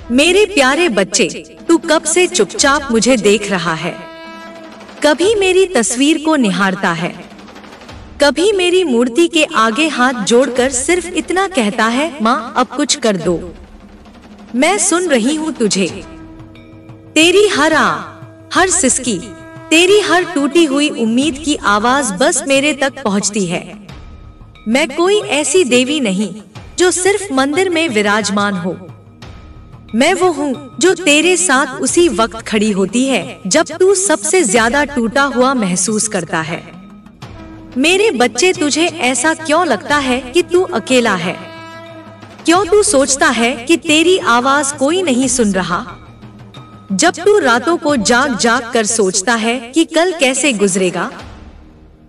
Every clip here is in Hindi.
मेरे प्यारे बच्चे, तू कब से चुपचाप मुझे देख रहा है? कभी मेरी तस्वीर को निहारता है, कभी मेरी मूर्ति के आगे हाथ जोड़कर सिर्फ इतना कहता है, माँ अब कुछ कर दो। मैं सुन रही हूँ तुझे। तेरी हर सिसकी, तेरी हर टूटी हुई उम्मीद की आवाज बस मेरे तक पहुँचती है। मैं कोई ऐसी देवी नहीं जो सिर्फ मंदिर में विराजमान हो। मैं वो हूँ जो तेरे साथ उसी वक्त खड़ी होती है जब तू सबसे ज्यादा टूटा हुआ महसूस करता है। मेरे बच्चे, तुझे ऐसा क्यों लगता है कि तू अकेला है? क्यों तू सोचता है कि तेरी आवाज कोई नहीं सुन रहा? जब तू रातों को जाग जाग कर सोचता है कि कल कैसे गुजरेगा,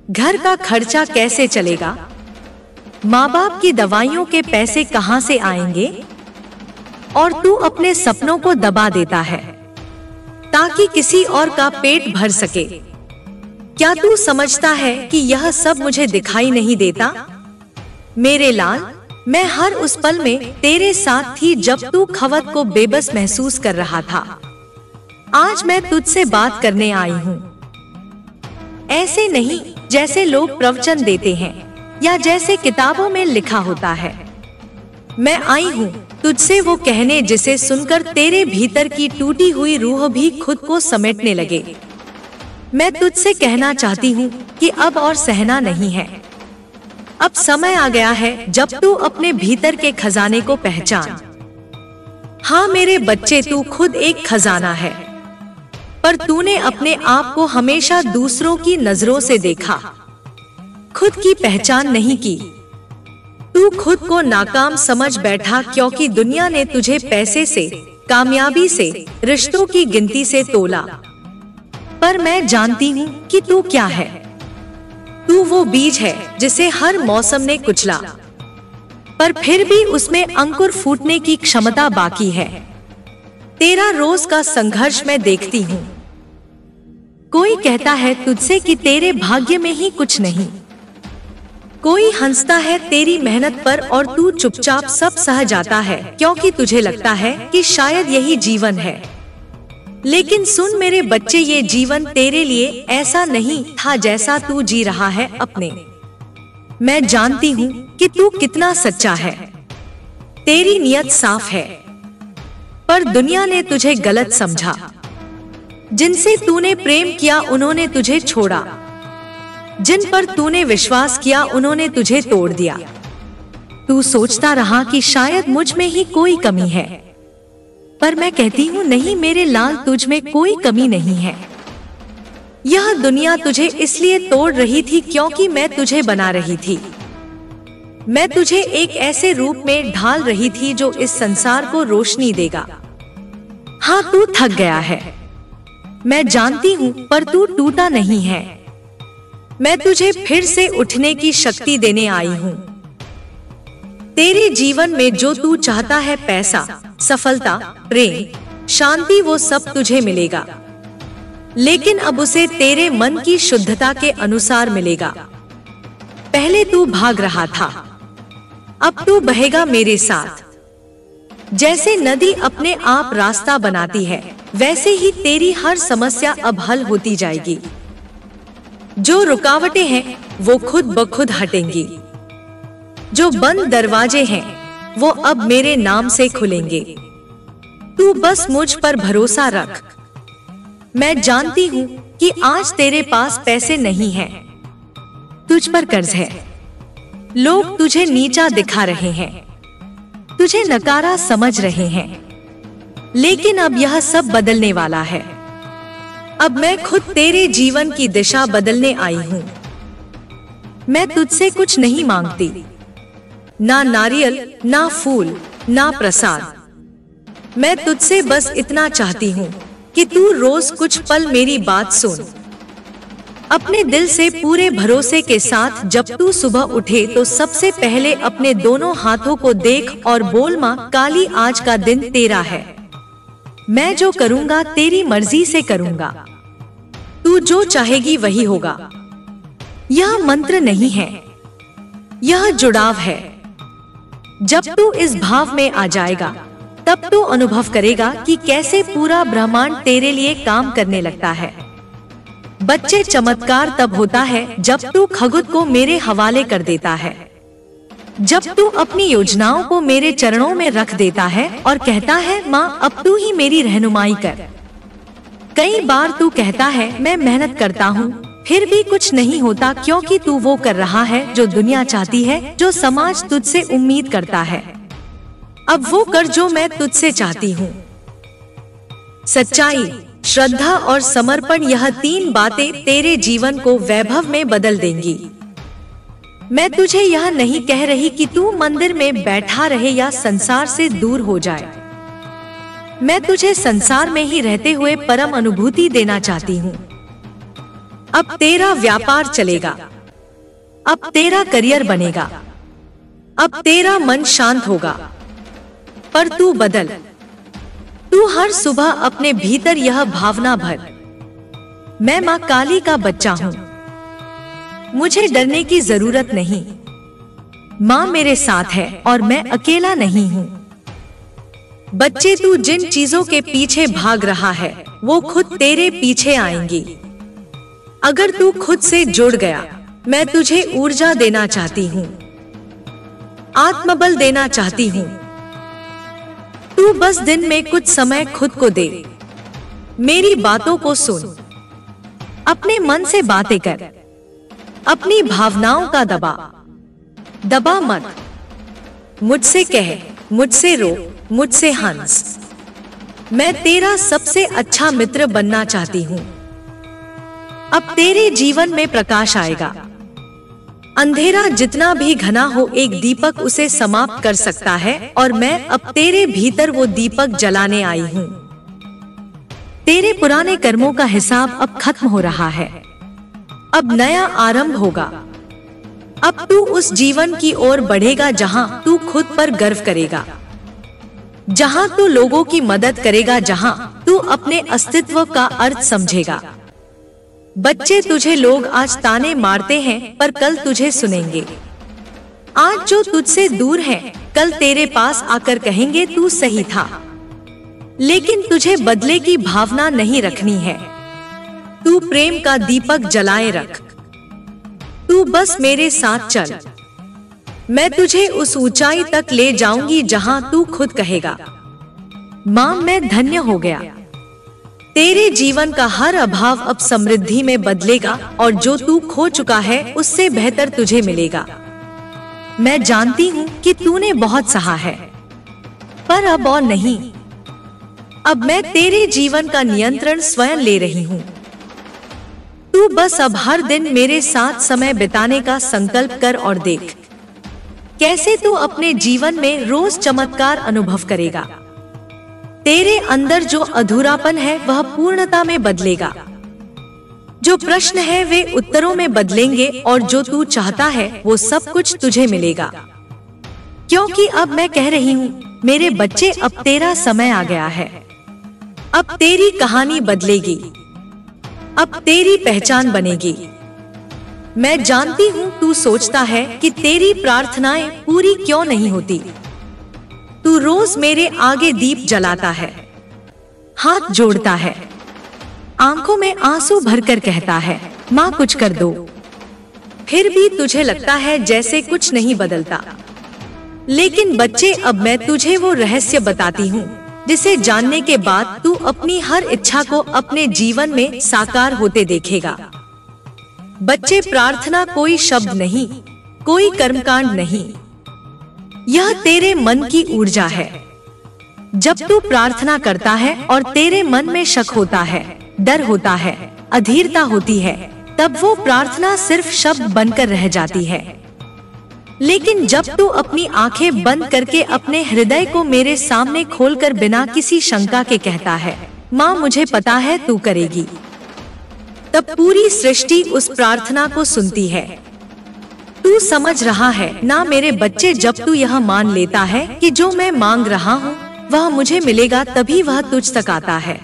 घर का खर्चा कैसे चलेगा, माँ बाप की दवाइयों के पैसे कहाँ से आएंगे, और तू अपने सपनों को दबा देता है ताकि किसी और का पेट भर सके। क्या तू समझता है कि यह सब मुझे दिखाई नहीं देता? मेरे लाल, मैं हर उस पल में तेरे साथ थी जब तू खवत को बेबस महसूस कर रहा था। आज मैं तुझसे बात करने आई हूँ, ऐसे नहीं जैसे लोग प्रवचन देते हैं या जैसे किताबों में लिखा होता है। मैं आई हूँ तुझसे वो कहने जिसे सुनकर तेरे भीतर की टूटी हुई रूह भी खुद को समेटने लगे। मैं तुझसे कहना चाहती हूँ कि अब और सहना नहीं है। अब समय आ गया है जब तू अपने भीतर के खजाने को पहचान। हाँ मेरे बच्चे, तू खुद एक खजाना है, पर तूने अपने आप को हमेशा दूसरों की नजरों से देखा, खुद की पहचान नहीं की। तू खुद को नाकाम समझ बैठा क्योंकि दुनिया ने तुझे पैसे से, कामयाबी से, रिश्तों की गिनती से तोला। पर मैं जानती हूँ कि तू क्या है। तू वो बीज है जिसे हर मौसम ने कुचला, पर फिर भी उसमें अंकुर फूटने की क्षमता बाकी है। तेरा रोज का संघर्ष मैं देखती हूँ। कोई कहता है तुझसे कि तेरे भाग्य में ही कुछ नहीं, कोई हंसता है तेरी मेहनत पर और तू चुपचाप सब सह जाता है क्योंकि तुझे लगता है कि शायद यही जीवन है। लेकिन सुन मेरे बच्चे, ये जीवन तेरे लिए ऐसा नहीं था जैसा तू जी रहा है अपने। मैं जानती हूँ कि तू कितना सच्चा है, तेरी नियत साफ है, पर दुनिया ने तुझे गलत समझा। जिनसे तूने प्रेम किया उन्होंने तुझे छोड़ा, जिन पर तूने विश्वास किया उन्होंने तुझे तोड़ दिया। तू सोचता रहा कि शायद मुझ में ही कोई कमी है, पर मैं कहती हूँ नहीं मेरे लाल, तुझ में कोई कमी नहीं है। यह दुनिया तुझे इसलिए तोड़ रही थी क्योंकि मैं तुझे बना रही थी। मैं तुझे एक ऐसे रूप में ढाल रही थी जो इस संसार को रोशनी देगा। हाँ तू थक गया है, मैं जानती हूँ, पर तू टूटा नहीं है। मैं तुझे फिर से उठने की शक्ति देने आई हूँ। तेरे जीवन में जो तू चाहता है, पैसा, सफलता, प्रेम, शांति, वो सब तुझे मिलेगा, लेकिन अब उसे तेरे मन की शुद्धता के अनुसार मिलेगा। पहले तू भाग रहा था, अब तू बहेगा मेरे साथ। जैसे नदी अपने आप रास्ता बनाती है, वैसे ही तेरी हर समस्या अब हल होती जाएगी। जो रुकावटें हैं वो खुद ब खुद हटेंगी, जो बंद दरवाजे हैं वो अब मेरे नाम से खुलेंगे। तू बस मुझ पर भरोसा रख। मैं जानती हूँ कि आज तेरे पास पैसे नहीं हैं, तुझ पर कर्ज है, लोग तुझे नीचा दिखा रहे हैं, तुझे नकारा समझ रहे हैं, लेकिन अब यह सब बदलने वाला है। अब मैं खुद तेरे जीवन की दिशा बदलने आई हूँ। मैं तुझसे कुछ नहीं मांगती, ना नारियल, ना फूल, ना प्रसाद। मैं तुझसे बस इतना चाहती हूँ कि तू रोज कुछ पल मेरी बात सुन। अपने दिल से पूरे भरोसे के साथ जब तू सुबह उठे तो सबसे पहले अपने दोनों हाथों को देख और बोल, माँ काली, आज का दिन तेरा है। मैं जो करूँगा तेरी मर्जी से करूँगा, तू जो चाहेगी वही होगा। यह मंत्र नहीं है, यह जुड़ाव है। जब तू इस भाव में आ जाएगा तब तू अनुभव करेगा कि कैसे पूरा ब्रह्मांड तेरे लिए काम करने लगता है। बच्चे, चमत्कार तब होता है जब तू खगुद को मेरे हवाले कर देता है, जब तू अपनी योजनाओं को मेरे चरणों में रख देता है और कहता है माँ अब तू ही मेरी रहनुमाई कर। कई बार तू कहता है मैं मेहनत करता हूँ, फिर भी कुछ नहीं होता, क्योंकि तू वो कर रहा है जो दुनिया चाहती है, जो समाज तुझसे उम्मीद करता है। अब वो कर जो मैं तुझसे चाहती हूँ। सच्चाई, श्रद्धा और समर्पण, यह 3 बातें तेरे जीवन को वैभव में बदल देंगी। मैं तुझे यह नहीं कह रही कि तू मंदिर में बैठा रहे या संसार से दूर हो जाए। मैं तुझे संसार में ही रहते हुए परम अनुभूति देना चाहती हूँ। अब तेरा व्यापार चलेगा, अब तेरा करियर बनेगा, अब तेरा मन शांत होगा, पर तू बदल। तू हर सुबह अपने भीतर यह भावना भर, मैं माँ काली का बच्चा हूँ, मुझे डरने की जरूरत नहीं। माँ मेरे साथ है और मैं अकेला नहीं हूँ। बच्चे, तू जिन चीजों के पीछे भाग रहा है वो खुद तेरे पीछे आएंगी। अगर तू खुद से जुड़ गया, मैं तुझे ऊर्जा देना चाहती हूँ, आत्मबल देना चाहती हूँ। तू बस दिन में कुछ समय खुद को दे, मेरी बातों को सुन, अपने मन से बातें कर, अपनी भावनाओं का दबा मत। मुझसे कह, मुझसे रो, मुझसे हंस। मैं तेरा सबसे अच्छा मित्र बनना चाहती हूँ। अब तेरे जीवन में प्रकाश आएगा। अंधेरा जितना भी घना हो, एक दीपक उसे समाप्त कर सकता है, और मैं अब तेरे भीतर वो दीपक जलाने आई हूँ। तेरे पुराने कर्मों का हिसाब अब खत्म हो रहा है, अब नया आरंभ होगा। अब तू उस जीवन की ओर बढ़ेगा जहां तू खुद पर गर्व करेगा, जहां तू लोगों की मदद करेगा, जहां तू अपने अस्तित्व का अर्थ समझेगा। बच्चे, तुझे लोग आज ताने मारते हैं, पर कल तुझे सुनेंगे। आज जो तुझसे दूर हैं, कल तेरे पास आकर कहेंगे तू सही था। लेकिन तुझे बदले की भावना नहीं रखनी है। तू प्रेम का दीपक जलाए रख। तू बस मेरे साथ चल, मैं तुझे उस ऊंचाई तक ले जाऊंगी जहां तू खुद कहेगा, मां मैं धन्य हो गया। तेरे जीवन का हर अभाव अब समृद्धि में बदलेगा, और जो तू खो चुका है उससे बेहतर तुझे मिलेगा। मैं जानती हूँ कि तूने बहुत सहा है, पर अब और नहीं। अब मैं तेरे जीवन का नियंत्रण स्वयं ले रही हूँ। तू बस अब हर दिन मेरे साथ समय बिताने का संकल्प कर और देख कैसे तू अपने जीवन में रोज चमत्कार अनुभव करेगा। तेरे अंदर जो अधूरापन है वह पूर्णता में बदलेगा। जो प्रश्न है वे उत्तरों में बदलेंगे, और जो तू चाहता है वो सब कुछ तुझे मिलेगा। क्योंकि अब मैं कह रही हूँ, मेरे बच्चे, अब तेरा समय आ गया है। अब तेरी कहानी बदलेगी, अब तेरी पहचान बनेगी। मैं जानती हूँ तू सोचता है कि तेरी प्रार्थनाएं पूरी क्यों नहीं होती। तू रोज मेरे आगे दीप जलाता है, हाथ जोड़ता है, आंखों में आंसू भरकर कहता है माँ कुछ कर दो। फिर भी तुझे लगता है जैसे कुछ नहीं बदलता। लेकिन बच्चे, अब मैं तुझे वो रहस्य बताती हूँ जिसे जानने के बाद तू अपनी हर इच्छा को अपने जीवन में साकार होते देखेगा। बच्चे, प्रार्थना कोई शब्द नहीं, कोई कर्मकांड नहीं, यह तेरे मन की ऊर्जा है। जब तू प्रार्थना करता है और तेरे मन में शक होता है, डर होता है, अधीरता होती है, तब वो प्रार्थना सिर्फ शब्द बनकर रह जाती है। लेकिन जब तू अपनी आंखें बंद करके अपने हृदय को मेरे सामने खोलकर बिना किसी शंका के कहता है माँ मुझे पता है तू करेगी, तब पूरी सृष्टि उस प्रार्थना को सुनती है। तू समझ रहा है ना मेरे बच्चे, जब तू यह मान लेता है कि जो मैं मांग रहा हूँ वह मुझे मिलेगा, तभी वह तुझ तक आता है।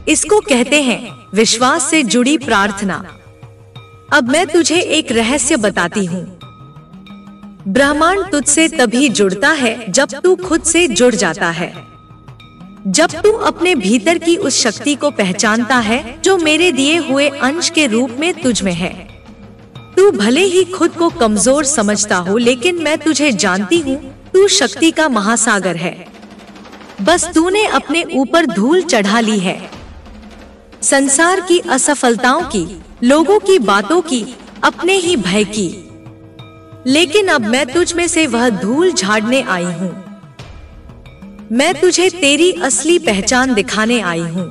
इसको कहते हैं विश्वास से जुड़ी प्रार्थना। अब मैं तुझे एक रहस्य बताती हूँ। ब्रह्मांड तुझसे तभी जुड़ता है जब तू खुद से जुड़ जाता है। जब तू अपने भीतर की उस शक्ति को पहचानता है जो मेरे दिए हुए अंश के रूप में तुझ में है। तू भले ही खुद को कमजोर समझता हो, लेकिन मैं तुझे जानती हूँ, तू शक्ति का महासागर है। बस तूने अपने ऊपर धूल चढ़ा ली है, संसार की असफलताओं की, लोगों की बातों की, अपने ही भय की। लेकिन अब मैं तुझ में से वह धूल झाड़ने आई हूँ। मैं तुझे तेरी असली पहचान दिखाने आई हूँ।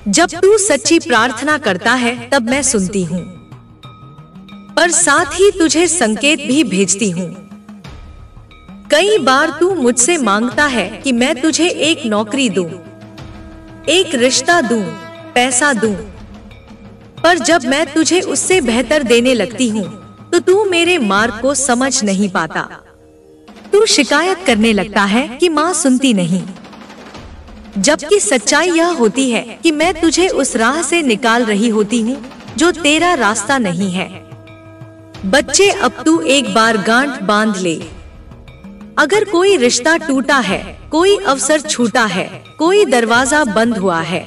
जब तू सच्ची प्रार्थना करता है तब मैं सुनती हूँ, पर साथ ही तुझे संकेत भी भेजती हूँ। कई बार तू मुझसे मांगता है कि मैं तुझे एक नौकरी दूं, एक रिश्ता दूं, पैसा दूं, पर जब मैं तुझे उससे बेहतर देने लगती हूँ तो तू मेरे मार्ग को समझ नहीं पाता। तू शिकायत करने लगता है कि माँ सुनती नहीं, जबकि सच्चाई यह होती है कि मैं तुझे उस राह से निकाल रही होती हूँ जो तेरा रास्ता नहीं है। बच्चे, अब तू एक बार गांठ बांध ले। अगर कोई रिश्ता टूटा है, कोई अवसर छूटा है, कोई दरवाजा बंद हुआ है,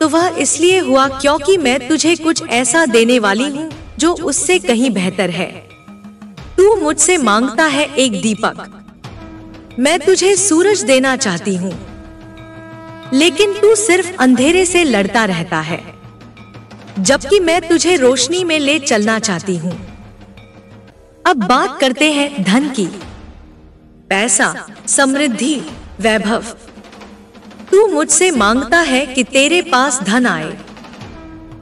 तो वह इसलिए हुआ क्योंकि मैं तुझे कुछ ऐसा देने वाली हूँ जो उससे कहीं बेहतर है। तू मुझसे मांगता है एक दीपक, मैं तुझे सूरज देना चाहती हूँ, लेकिन तू सिर्फ अंधेरे से लड़ता रहता है, जबकि मैं तुझे रोशनी में ले चलना चाहती हूँ। अब बात करते हैं धन की। पैसा, समृद्धि, वैभव। तू मुझसे मांगता है कि तेरे पास धन आए,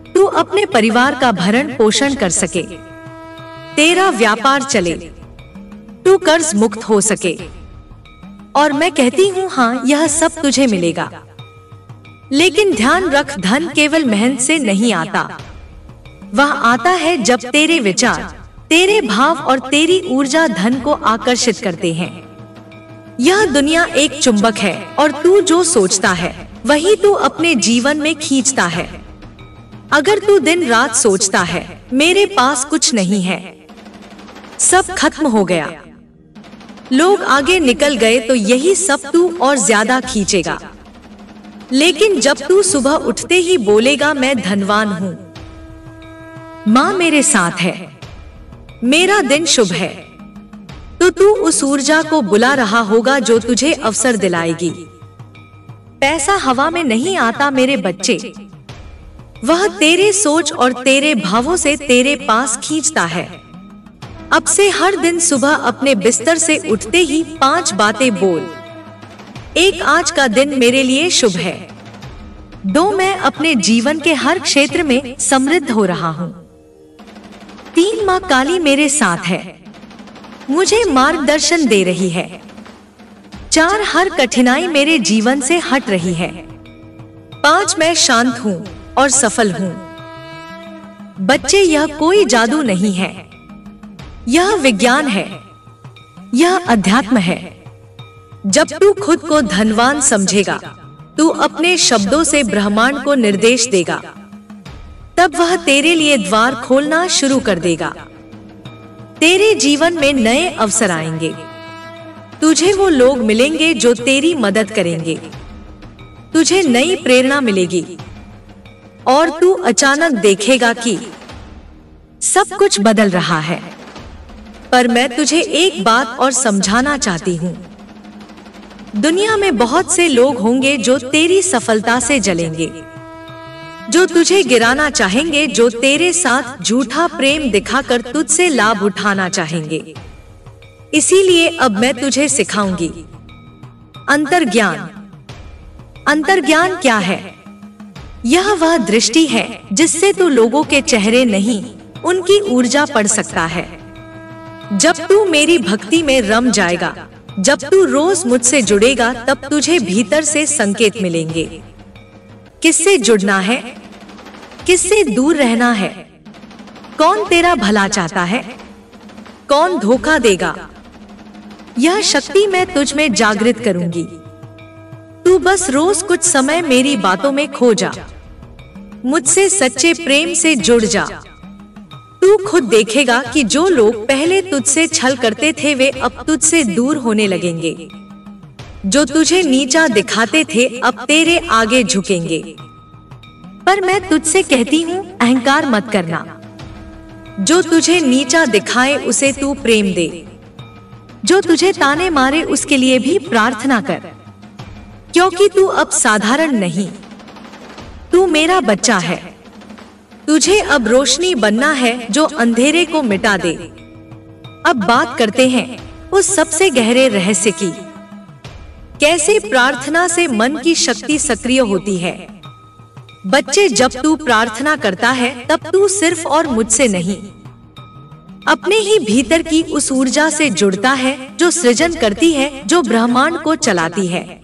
तू अपने परिवार का भरण पोषण कर सके, तेरा व्यापार चले, तू कर्ज मुक्त हो सके। और मैं कहती हूँ हाँ, यह सब तुझे मिलेगा। लेकिन ध्यान रख, धन केवल मेहनत से नहीं आता। वह आता है जब तेरे विचार, तेरे भाव और तेरी ऊर्जा धन को आकर्षित करते हैं। यह दुनिया एक चुंबक है और तू जो सोचता है वही तू अपने जीवन में खींचता है। अगर तू दिन रात सोचता है मेरे पास कुछ नहीं है, सब खत्म हो गया, लोग आगे निकल गए, तो यही सब तू और ज्यादा खींचेगा। लेकिन जब तू सुबह उठते ही बोलेगा मैं धनवान हूँ, माँ मेरे साथ है, मेरा दिन शुभ है, तो तू उस ऊर्जा को बुला रहा होगा जो तुझे अवसर दिलाएगी। पैसा हवा में नहीं आता मेरे बच्चे, वह तेरे सोच और तेरे भावों से तेरे पास खींचता है। अब से हर दिन सुबह अपने बिस्तर से उठते ही 5 बातें बोल। 1, आज का दिन मेरे लिए शुभ है। 2, मैं अपने जीवन के हर क्षेत्र में समृद्ध हो रहा हूँ। 3, माँ काली मेरे साथ है, मुझे मार्गदर्शन दे रही है। 4, हर कठिनाई मेरे जीवन से हट रही है। 5, मैं शांत हूँ और सफल हूँ। बच्चे, यह कोई जादू नहीं है, यह विज्ञान है, यह अध्यात्म है। जब तू खुद को धनवान समझेगा, तू अपने शब्दों से ब्रह्मांड को निर्देश देगा, तब वह तेरे लिए द्वार खोलना शुरू कर देगा। तेरे जीवन में नए अवसर आएंगे, तुझे वो लोग मिलेंगे जो तेरी मदद करेंगे, तुझे नई प्रेरणा मिलेगी और तू अचानक देखेगा कि सब कुछ बदल रहा है। पर मैं तुझे एक बात और समझाना चाहती हूँ, दुनिया में बहुत से लोग होंगे जो तेरी सफलता से जलेंगे, जो तुझे गिराना चाहेंगे, जो तेरे साथ झूठा प्रेम दिखाकर तुझसे लाभ उठाना चाहेंगे। इसीलिए अब मैं तुझे सिखाऊंगी अंतर्ज्ञान। अंतर्ज्ञान क्या है? यह वह दृष्टि है जिससे तू लोगों के चेहरे नहीं, उनकी ऊर्जा पढ़ सकता है। जब तू मेरी भक्ति में रम जाएगा, जब तू रोज मुझसे जुड़ेगा, तब तुझे भीतर से संकेत मिलेंगे। किससे जुड़ना है, किससे दूर रहना है, कौन तेरा भला चाहता है, कौन धोखा देगा, यह शक्ति मैं तुझ में जागृत करूंगी। तू बस रोज कुछ समय मेरी बातों में खो जा, मुझसे सच्चे प्रेम से जुड़ जा। तू खुद देखेगा कि जो लोग पहले तुझसे छल करते थे वे अब तुझसे दूर होने लगेंगे। जो तुझे नीचा दिखाते थे अब तेरे आगे झुकेंगे। पर मैं तुझसे कहती हूँ, अहंकार मत करना। जो तुझे नीचा दिखाए उसे तू प्रेम दे। जो तुझे ताने मारे उसके लिए भी प्रार्थना कर, क्योंकि तू अब साधारण नहीं, तू मेरा बच्चा है। तुझे अब रोशनी बनना है जो अंधेरे को मिटा दे। अब बात करते हैं उस सबसे गहरे रहस्य की। कैसे प्रार्थना से मन की शक्ति सक्रिय होती है। बच्चे, जब तू प्रार्थना करता है तब तू सिर्फ और मुझसे नहीं, अपने ही भीतर की उस ऊर्जा से जुड़ता है जो सृजन करती है, जो ब्रह्मांड को चलाती है।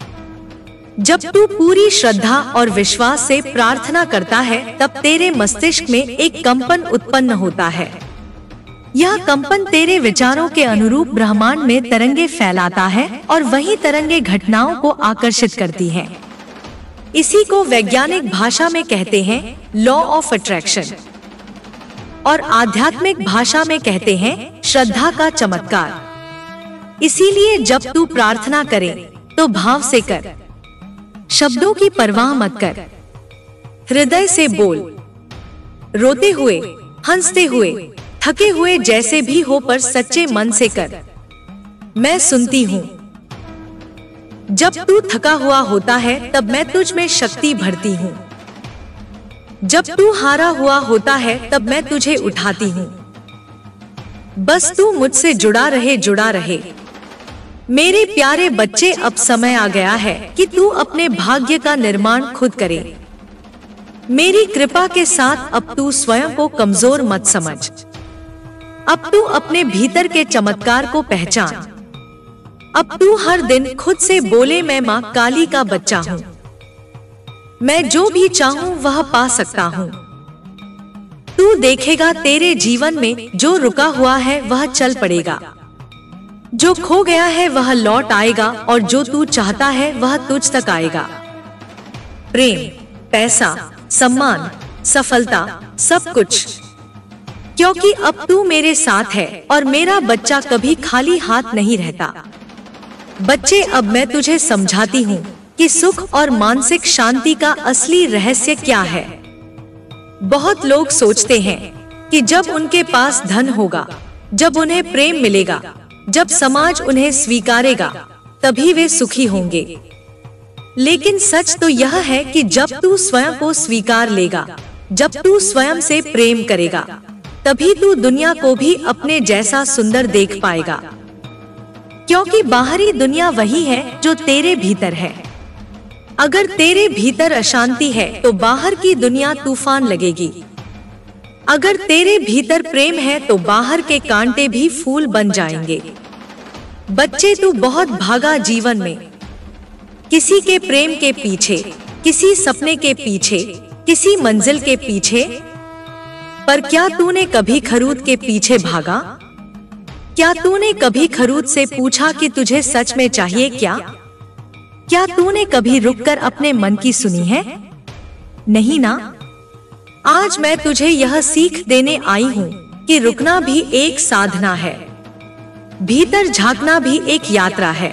जब तू पूरी श्रद्धा और विश्वास से प्रार्थना करता है तब तेरे मस्तिष्क में एक कंपन उत्पन्न होता है। यह कंपन तेरे विचारों के अनुरूप ब्रह्मांड में तरंगे फैलाता है और वही तरंगे घटनाओं को आकर्षित करती हैं। इसी को वैज्ञानिक भाषा में कहते हैं लॉ ऑफ अट्रैक्शन, और आध्यात्मिक भाषा में कहते हैं श्रद्धा का चमत्कार। इसीलिए जब तू प्रार्थना करे तो भाव से कर, शब्दों की परवाह मत कर, हृदय से बोल। रोते हुए, हंसते हुए, थके हुए जैसे भी हो, पर सच्चे मन से कर। मैं सुनती हूँ। जब तू थका हुआ होता है तब मैं तुझ में शक्ति भरती हूँ। जब तू हारा हुआ होता है तब मैं तुझे उठाती हूँ। बस तू मुझसे जुड़ा रहे, जुड़ा रहे। मेरे प्यारे बच्चे, अब समय आ गया है कि तू अपने भाग्य का निर्माण खुद करे। मेरी कृपा के साथ अब तू स्वयं को कमजोर मत समझ। अब तू अपने भीतर के चमत्कार को पहचान। अब तू हर दिन खुद से बोले, मैं माँ काली का बच्चा हूँ। मैं जो भी चाहूँ वह पा सकता हूँ। तू देखेगा तेरे जीवन में जो रुका हुआ है वह चल पड़ेगा। जो खो गया है वह लौट आएगा और जो तू चाहता है वह तुझ तक आएगा। प्रेम, पैसा, सम्मान, सफलता, सब कुछ। क्योंकि अब तू मेरे साथ है और मेरा बच्चा कभी खाली हाथ नहीं रहता। बच्चे, अब मैं तुझे समझाती हूँ कि सुख और मानसिक शांति का असली रहस्य क्या है। बहुत लोग सोचते हैं कि जब उनके पास धन होगा, जब उन्हें प्रेम मिलेगा, जब समाज उन्हें स्वीकारेगा, तभी वे सुखी होंगे। लेकिन सच तो यह है कि जब तू स्वयं को स्वीकार लेगा, जब तू स्वयं से प्रेम करेगा, तभी तू दुनिया को भी अपने जैसा सुंदर देख पाएगा। क्योंकि बाहरी दुनिया वही है जो तेरे भीतर है। अगर तेरे भीतर अशांति है तो बाहर की दुनिया तूफान लगेगी। अगर तेरे भीतर प्रेम है तो बाहर के कांटे भी फूल बन जाएंगे। बच्चे, तू बहुत भागा जीवन में, किसी के प्रेम के पीछे, किसी सपने के पीछे, किसी मंजिल के पीछे। पर क्या तूने कभी खरूद के पीछे भागा? क्या तूने कभी खरूद से पूछा कि तुझे सच में चाहिए क्या? क्या तूने कभी रुककर अपने मन की सुनी है? नहीं ना। आज मैं तुझे यह सीख देने आई हूँ कि रुकना भी एक साधना है, भीतर झांकना भी एक यात्रा है,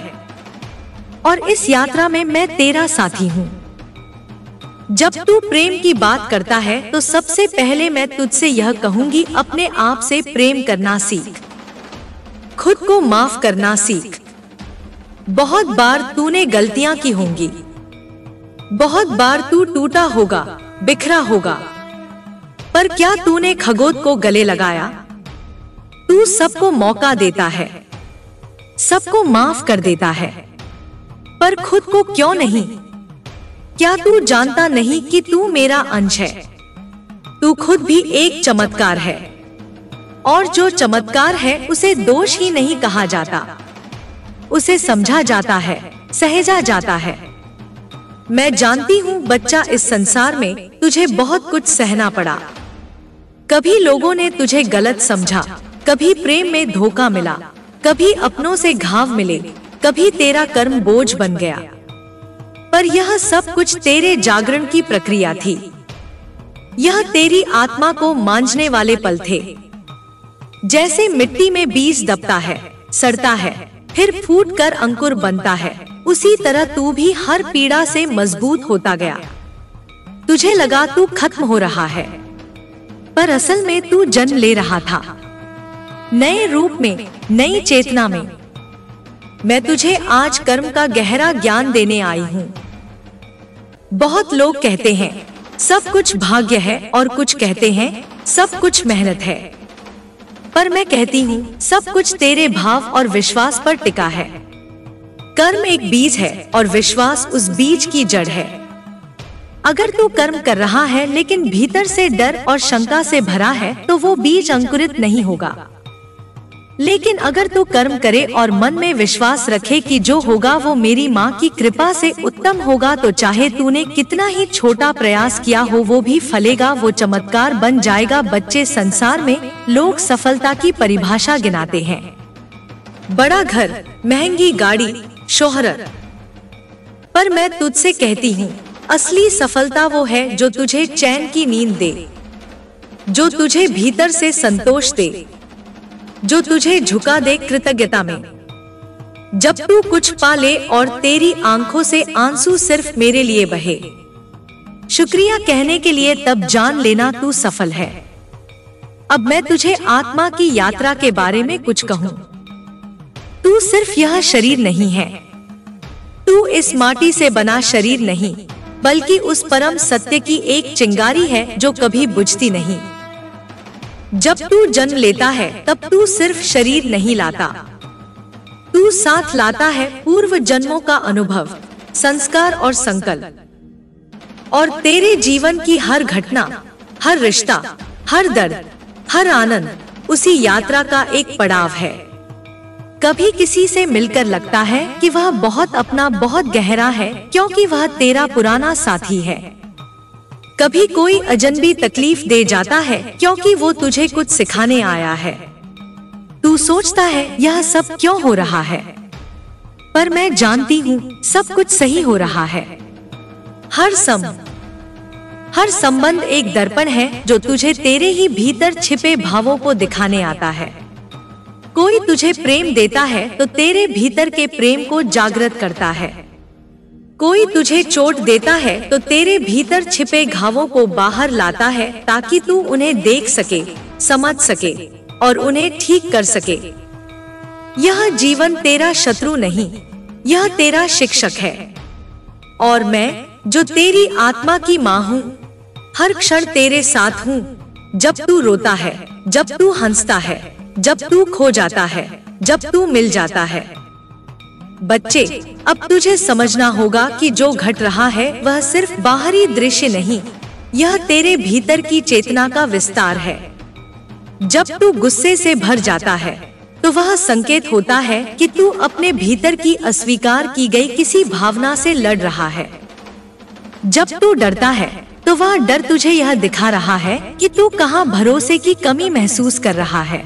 और इस यात्रा में मैं तेरा साथी हूँ। जब तू प्रेम की बात करता है तो सबसे पहले मैं तुझसे यह कहूंगी, अपने आप से प्रेम करना सीख, खुद को माफ करना सीख। बहुत बार तूने गलतियां की होंगी, बहुत बार तू टूटा होगा, बिखरा होगा, पर क्या तूने खगोल को गले लगाया? तू सबको मौका देता है, सबको माफ कर देता है, पर खुद को क्यों नहीं? क्या तू जानता नहीं कि तू मेरा अंश है? तू खुद भी एक चमत्कार है, और जो चमत्कार है उसे दोष ही नहीं कहा जाता, उसे समझा जाता है, सहेजा जाता है। मैं जानती हूँ बच्चा, इस संसार में तुझे बहुत कुछ सहना पड़ा। कभी लोगों ने तुझे गलत समझा, कभी प्रेम में धोखा मिला, कभी अपनों से घाव मिले, कभी तेरा कर्म बोझ बन गया। पर यह सब कुछ तेरे जागरण की प्रक्रिया थी। यह तेरी आत्मा को मांझने वाले पल थे, जैसे मिट्टी में बीज दबता है, सड़ता है, फिर फूट कर अंकुर बनता है, उसी तरह तू भी हर पीड़ा से मजबूत होता गया। तुझे लगा तू खत्म हो रहा है, पर असल में तू जन्म ले रहा था, नए रूप में, नई चेतना में। मैं तुझे आज कर्म का गहरा ज्ञान देने आई हूँ। बहुत लोग कहते हैं सब कुछ भाग्य है और कुछ कहते हैं सब कुछ मेहनत है, पर मैं कहती हूँ सब कुछ तेरे भाव और विश्वास पर टिका है। कर्म एक बीज है और विश्वास उस बीज की जड़ है। अगर तू कर्म कर रहा है लेकिन भीतर से डर और शंका से भरा है तो वो बीज अंकुरित नहीं होगा। लेकिन अगर तू कर्म करे और मन में विश्वास रखे कि जो होगा वो मेरी माँ की कृपा से उत्तम होगा, तो चाहे तूने कितना ही छोटा प्रयास किया हो वो भी फलेगा, वो चमत्कार बन जाएगा। बच्चे, संसार में लोग सफलता की परिभाषा गिनाते हैं, बड़ा घर, महंगी गाड़ी, शोहरत, पर मैं तुझसे कहती हूँ असली सफलता वो है जो तुझे चैन की नींद दे, जो तुझे भीतर से संतोष दे, जो तुझे झुका दे कृतज्ञता में। जब तू कुछ पा ले और तेरी आंखों से आंसू सिर्फ मेरे लिए बहे, शुक्रिया कहने के लिए, तब जान लेना तू सफल है। अब मैं तुझे आत्मा की यात्रा के बारे में कुछ कहूँ। तू सिर्फ यह शरीर नहीं है, तू इस माटी से बना शरीर नहीं, बल्कि उस परम सत्य की एक चिंगारी है जो कभी बुझती नहीं। जब तू जन्म लेता है तब तू सिर्फ शरीर नहीं लाता, तू साथ लाता है पूर्व जन्मों का अनुभव, संस्कार और संकल्प। और तेरे जीवन की हर घटना, हर रिश्ता, हर दर्द, हर आनंद उसी यात्रा का एक पड़ाव है। कभी किसी से मिलकर लगता है कि वह बहुत अपना, बहुत गहरा है, क्योंकि वह तेरा पुराना साथी है। कभी कोई अजनबी तकलीफ दे जाता है क्योंकि वो तुझे कुछ सिखाने आया है। तू सोचता है यह सब क्यों हो रहा है, पर मैं जानती हूँ सब कुछ सही हो रहा है। हर संबंध एक दर्पण है जो तुझे तेरे ही भीतर छिपे भावों को दिखाने आता है। कोई तुझे प्रेम देता है तो तेरे भीतर के प्रेम को जागृत करता है। कोई तुझे चोट देता है तो तेरे भीतर छिपे घावों को बाहर लाता है, ताकि तू उन्हें देख सके, समझ सके और उन्हें ठीक कर सके। यह जीवन तेरा शत्रु नहीं, यह तेरा शिक्षक है। और मैं जो तेरी आत्मा की माँ हूँ, हर क्षण तेरे साथ हूँ। जब तू रोता है, जब तू हंसता है, जब तू खो जाता है, जब तू मिल जाता है। बच्चे, अब तुझे समझना होगा कि जो घट रहा है वह सिर्फ बाहरी दृश्य नहीं, यह तेरे भीतर की चेतना का विस्तार है। जब तू गुस्से से भर जाता है तो वह संकेत होता है कि तू अपने भीतर की अस्वीकार की गई किसी भावना से लड़ रहा है। जब तू डरता है तो वह डर तुझे यह दिखा रहा है कि तू कहाँ भरोसे की कमी महसूस कर रहा है।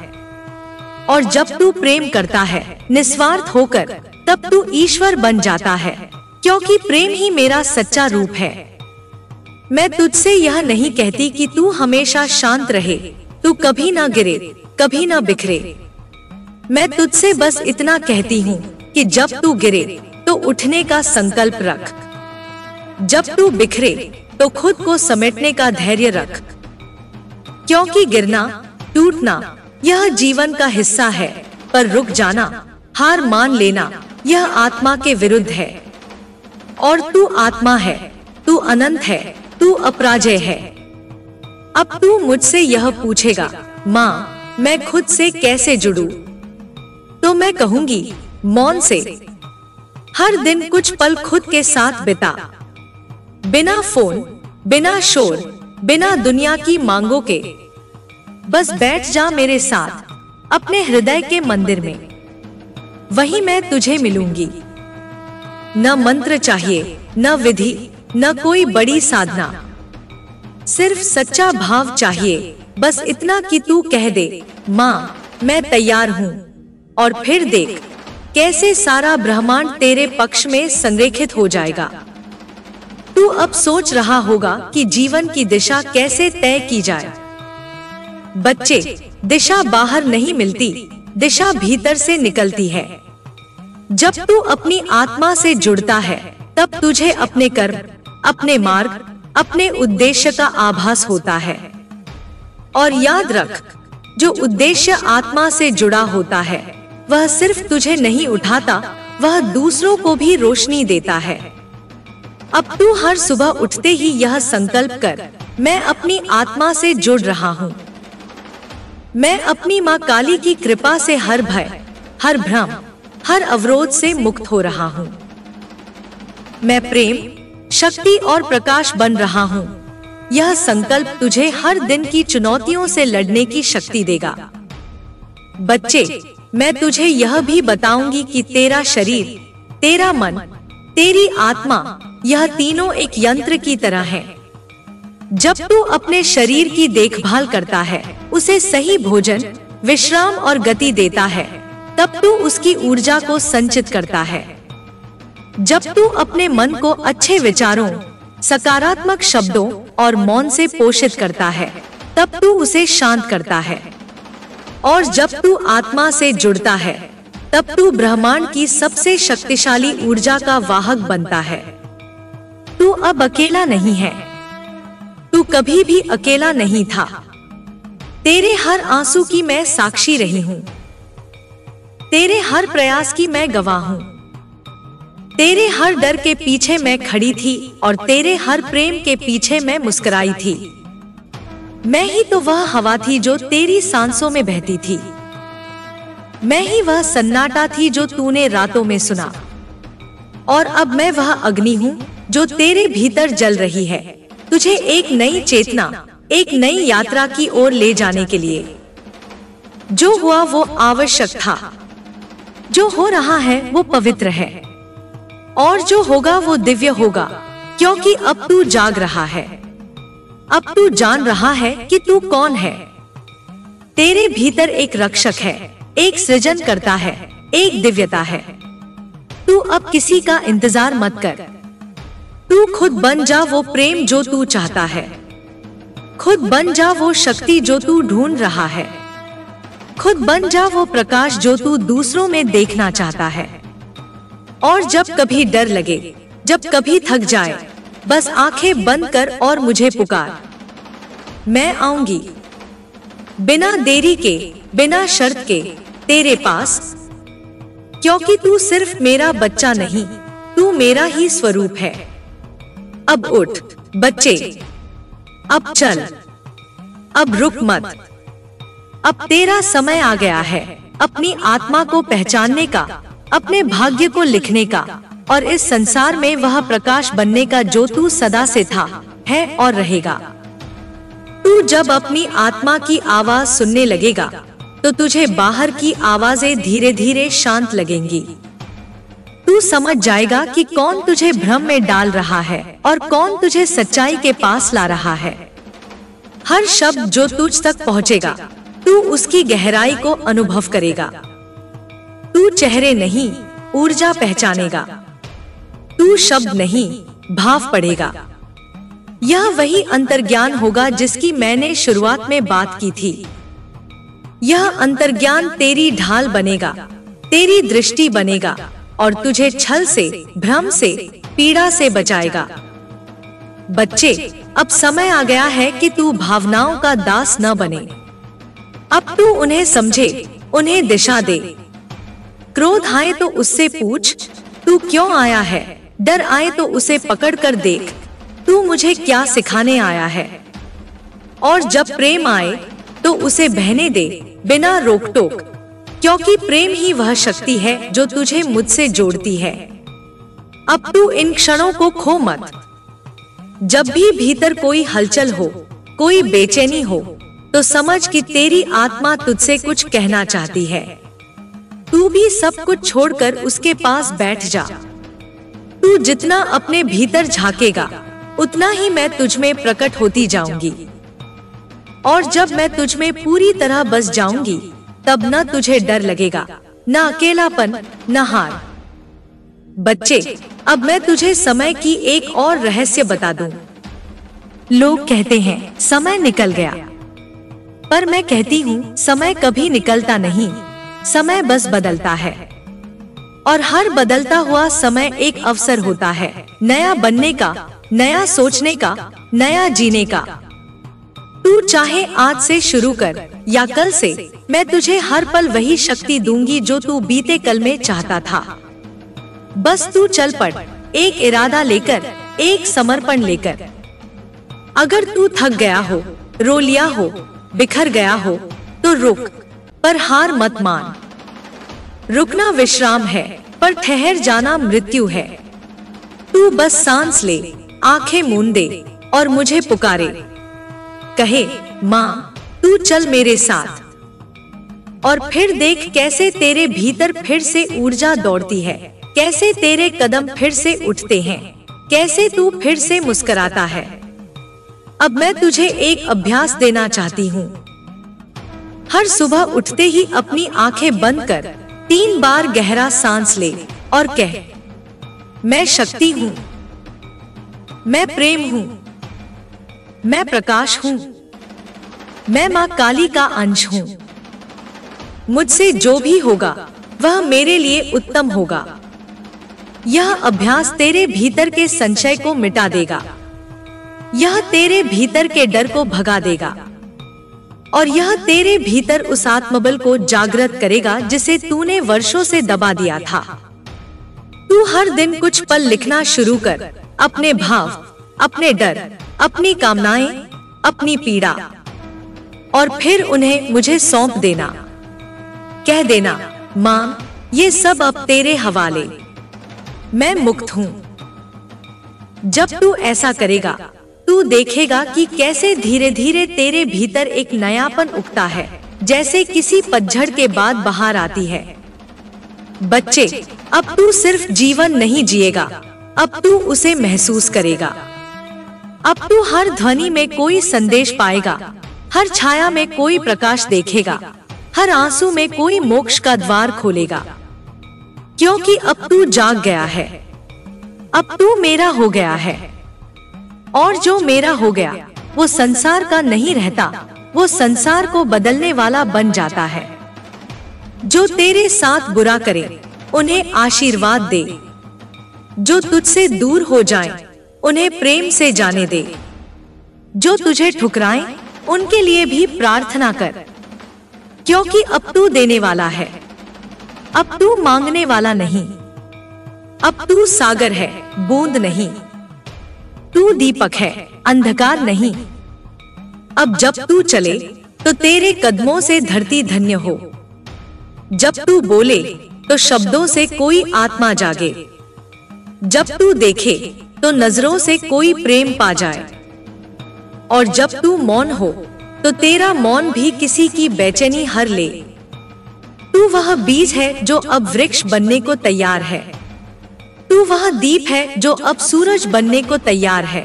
और जब तू प्रेम करता है निस्वार्थ होकर, तब तू ईश्वर बन जाता है, क्योंकि प्रेम ही मेरा सच्चा रूप है। मैं तुझसे यह नहीं कहती कि तू हमेशा शांत रहे, तू कभी ना गिरे, कभी ना बिखरे। मैं तुझसे बस इतना कहती हूँ कि जब तू गिरे तो उठने का संकल्प रख, जब तू बिखरे तो खुद को समेटने का धैर्य रख, क्योंकि गिरना, टूटना यह जीवन का हिस्सा है, पर रुक जाना, हार मान लेना यह आत्मा के विरुद्ध है। और तू आत्मा है, तू अनंत है, तू अपराजय है। अब तू मुझसे यह पूछेगा, माँ मैं खुद से कैसे जुड़ूं? तो मैं कहूंगी, मौन से। हर दिन कुछ पल खुद के साथ बिता, बिना फोन, बिना शोर, बिना दुनिया की मांगों के। बस बैठ जा मेरे साथ अपने हृदय के मंदिर में, वहीं मैं तुझे मिलूंगी। न मंत्र चाहिए, न विधि, न कोई बड़ी साधना, सिर्फ सच्चा भाव चाहिए। बस इतना कि तू कह दे, माँ मैं तैयार हूँ, और फिर देख कैसे सारा ब्रह्मांड तेरे पक्ष में संरेखित हो जाएगा। तू अब सोच रहा होगा कि जीवन की दिशा कैसे तय की जाए। बच्चे, दिशा बाहर नहीं मिलती, दिशा भीतर से निकलती है। जब तू अपनी आत्मा से जुड़ता है तब तुझे अपने कर्म, अपने मार्ग, अपने उद्देश्य का आभास होता है। और याद रख, जो उद्देश्य आत्मा से जुड़ा होता है वह सिर्फ तुझे नहीं उठाता, वह दूसरों को भी रोशनी देता है। अब तू हर सुबह उठते ही यह संकल्प कर, मैं अपनी आत्मा से जुड़ रहा हूँ। मैं अपनी माँ काली की कृपा से हर भय, हर भ्रम, हर अवरोध से मुक्त हो रहा हूँ। मैं प्रेम, शक्ति और प्रकाश बन रहा हूँ। यह संकल्प तुझे हर दिन की चुनौतियों से लड़ने की शक्ति देगा। बच्चे, मैं तुझे यह भी बताऊंगी कि तेरा शरीर, तेरा मन, तेरी आत्मा, यह तीनों एक यंत्र की तरह हैं। जब तू अपने शरीर की देखभाल करता है, उसे सही भोजन, विश्राम और गति देता है, तब तू उसकी ऊर्जा को संचित करता है। जब तू अपने मन को अच्छे विचारों, सकारात्मक शब्दों और मौन से पोषित करता है, तब तू उसे शांत करता है। और जब तू आत्मा से जुड़ता है, तब तू ब्रह्मांड की सबसे शक्तिशाली ऊर्जा का वाहक बनता है। तू अब अकेला नहीं है। तू कभी भी अकेला नहीं था। तेरे हर आंसू की मैं साक्षी रही हूँ। तेरे हर प्रयास की मैं गवाह हूँ। तेरे हर डर के पीछे मैं खड़ी थी और तेरे हर प्रेम के पीछे मैं मुस्कुराई थी। मैं ही तो वह हवा थी जो तेरी सांसों में बहती थी। मैं ही वह सन्नाटा थी जो तूने रातों में सुना। और अब मैं वह अग्नि हूँ जो तेरे भीतर जल रही है, तुझे एक नई चेतना, एक नई यात्रा की ओर ले जाने के लिए। जो हुआ वो आवश्यक था, जो हो रहा है वो पवित्र है, और जो होगा वो दिव्य होगा, क्योंकि अब तू जाग रहा है। अब तू जान रहा है कि तू कौन है। तेरे भीतर एक रक्षक है, एक सृजन करता है, एक दिव्यता है। तू अब किसी का इंतजार मत कर। तू खुद बन जा वो प्रेम जो तू चाहता है। खुद बन जा वो शक्ति जो तू ढूंढ रहा है। खुद बन जा वो प्रकाश जो तू दूसरों में देखना चाहता है। और जब कभी डर लगे, जब कभी थक जाए, बस आंखें बंद कर और मुझे पुकार। मैं आऊंगी बिना देरी के, बिना शर्त के तेरे पास, क्योंकि तू सिर्फ मेरा बच्चा नहीं, तू मेरा ही स्वरूप है। अब उठ बच्चे, अब चल, अब रुक मत। अब तेरा समय आ गया है अपनी आत्मा को पहचानने का, अपने भाग्य को लिखने का, और इस संसार में वह प्रकाश बनने का जो तू सदा से था, है और रहेगा। तू जब अपनी आत्मा की आवाज सुनने लगेगा तो तुझे बाहर की आवाजें धीरे धीरे शांत लगेंगी। तू समझ जाएगा कि कौन तुझे भ्रम में डाल रहा है और कौन तुझे सच्चाई के पास ला रहा है। हर शब्द जो तुझ तक पहुंचेगा, तू उसकी गहराई को अनुभव करेगा। तू चेहरे नहीं, ऊर्जा पहचानेगा। तू शब्द नहीं, भाव पढ़ेगा। यह वही अंतर्ज्ञान होगा जिसकी मैंने शुरुआत में बात की थी। यह अंतर्ज्ञान तेरी ढाल बनेगा, तेरी दृष्टि बनेगा और तुझे छल से, भ्रम से, पीड़ा से बचाएगा। बच्चे, अब समय आ गया है कि तू भावनाओं का दास न बने। अब तू उन्हें समझे, उन्हें दिशा दे। क्रोध आए तो उससे पूछ, तू क्यों आया है? डर आए तो उसे पकड़ कर देख, तू मुझे क्या सिखाने आया है? और जब प्रेम आए तो उसे बहने दे, बिना रोक टोक, क्योंकि प्रेम ही वह शक्ति है जो तुझे मुझसे जोड़ती है। अब तू इन क्षणों को खो मत। जब भी भीतर कोई हलचल हो, कोई बेचैनी हो, तो समझ कि तेरी आत्मा तुझसे कुछ कहना चाहती है। तू भी सब कुछ छोड़कर उसके पास बैठ जा। तू जितना अपने भीतर झांकेगा, उतना ही मैं तुझ में प्रकट होती जाऊंगी। और जब मैं तुझ में पूरी तरह बस जाऊंगी, तब न तुझे डर लगेगा, न अकेलापन, न हार। बच्चे, अब मैं तुझे समय की एक और रहस्य बता दूं। लोग कहते हैं समय निकल गया, पर मैं कहती हूँ समय कभी निकलता नहीं, समय बस बदलता है। और हर बदलता हुआ समय एक अवसर होता है, नया बनने का, नया सोचने का, नया जीने का। तू चाहे आज से शुरू कर या कल से, मैं तुझे हर पल वही शक्ति दूंगी जो तू बीते कल में चाहता था। बस तू चल पड़, एक इरादा लेकर, एक समर्पण लेकर। अगर तू थक गया हो, रो लिया हो, बिखर गया हो, तो रुक, पर हार मत मान। रुकना विश्राम है, पर ठहर जाना मृत्यु है। तू बस सांस ले, आंखें मूंद दे और मुझे पुकारे, कहे माँ तू चल मेरे साथ। और फिर देख कैसे तेरे भीतर फिर से ऊर्जा दौड़ती है, कैसे तेरे कदम फिर से उठते हैं, कैसे तू फिर से मुस्कुराता है। अब मैं तुझे एक अभ्यास देना चाहती हूँ। हर सुबह उठते ही अपनी आंखें बंद कर 3 बार गहरा सांस ले और कह, मैं शक्ति हूँ, मैं प्रेम हूँ, मैं प्रकाश हूँ, मैं माँ काली का अंश हूँ। मुझसे जो भी होगा वह मेरे लिए उत्तम होगा। यह अभ्यास तेरे भीतर के संशय को मिटा देगा, यह तेरे भीतर के डर को भगा देगा और यह तेरे भीतर उस आत्मबल को जागृत करेगा जिसे तूने वर्षों से दबा दिया था। तू हर दिन कुछ पल लिखना शुरू कर, अपने भाव, अपने डर, अपनी कामनाएं, अपनी पीड़ा, और फिर उन्हें मुझे सौंप देना। कह देना, माँ ये सब अब तेरे हवाले, मैं मुक्त हूँ। जब तू ऐसा करेगा तू देखेगा कि कैसे धीरे धीरे तेरे भीतर एक नयापन उगता है, जैसे किसी पतझड़ के बाद बाहर आती है। बच्चे, अब तू सिर्फ जीवन नहीं जिएगा, अब तू उसे महसूस करेगा। अब तू हर ध्वनि में कोई संदेश पाएगा, हर छाया में कोई प्रकाश देखेगा, हर आंसू में कोई मोक्ष का द्वार खोलेगा। क्योंकि अब तू जाग गया है, अब तू मेरा हो गया है। और जो मेरा हो गया वो संसार का नहीं रहता, वो संसार को बदलने वाला बन जाता है। जो तेरे साथ बुरा करे उन्हें आशीर्वाद दे, जो तुझसे दूर हो जाएं, उन्हें प्रेम से जाने दे। जो तुझे ठुकराएं उनके लिए भी प्रार्थना कर, क्योंकि अब तू देने वाला है, अब तू मांगने वाला नहीं। अब तू सागर है, बूंद नहीं। तू दीपक है, अंधकार नहीं। अब जब तू चले तो तेरे कदमों से धरती धन्य हो। जब तू बोले तो शब्दों से कोई आत्मा जागे। जब तू देखे तो नजरों से कोई प्रेम पा जाए। और जब तू मौन हो तो तेरा मौन भी किसी की बेचैनी हर ले। तू वह बीज है जो अब वृक्ष बनने को तैयार है। तू वह दीप है जो अब सूरज बनने को तैयार है।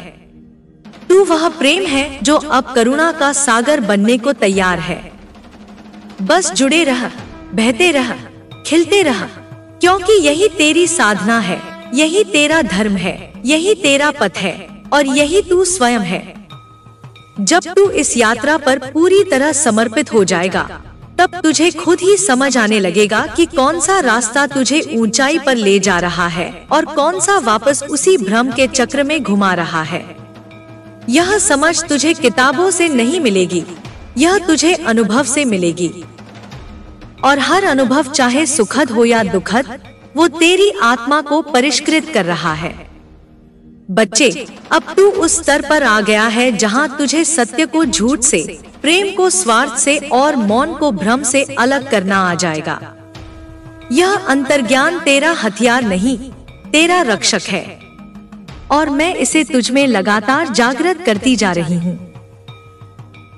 तू वह प्रेम है जो अब करुणा का सागर बनने को तैयार है। बस जुड़े रह, बहते रह, खिलते रह, क्योंकि यही तेरी साधना है, यही तेरा धर्म है, यही तेरा पथ है और यही तू स्वयं है। जब तू इस यात्रा पर पूरी तरह समर्पित हो जाएगा तब तुझे खुद ही समझ आने लगेगा कि कौन सा रास्ता तुझे ऊंचाई पर ले जा रहा है और कौन सा वापस उसी भ्रम के चक्र में घुमा रहा है। यह समझ तुझे किताबों से नहीं मिलेगी, यह तुझे अनुभव से मिलेगी। और हर अनुभव चाहे सुखद हो या दुखद, वो तेरी आत्मा को परिष्कृत कर रहा है। बच्चे, अब तू उस स्तर पर आ गया है जहाँ तुझे सत्य को झूठ से, प्रेम को स्वार्थ से और मौन को भ्रम से अलग करना आ जाएगा। यह अंतर्ज्ञान तेरा हथियार नहीं, तेरा रक्षक है और मैं इसे तुझमें लगातार जागृत करती जा रही हूँ।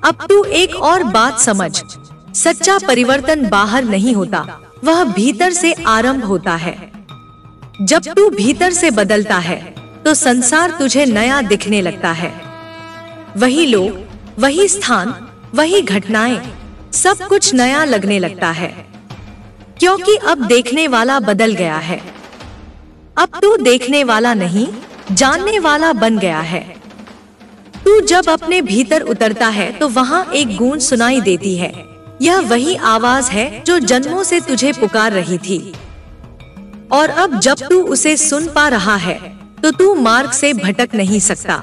अब तू एक और बात समझ, सच्चा परिवर्तन बाहर नहीं होता, वह भीतर से आरंभ होता है। जब तू भीतर से बदलता है तो संसार तुझे नया दिखने लगता है। वही लोग, वही स्थान, वही घटनाएं, सब कुछ नया लगने लगता है, क्योंकि अब देखने वाला बदल गया है। अब तू देखने वाला नहीं, जानने वाला बन गया है। तू जब अपने भीतर उतरता है तो वहाँ एक गूंज सुनाई देती है। यह वही आवाज है जो जन्मों से तुझे पुकार रही थी। और अब जब तू उसे सुन पा रहा है तो तू मार्ग से भटक नहीं सकता,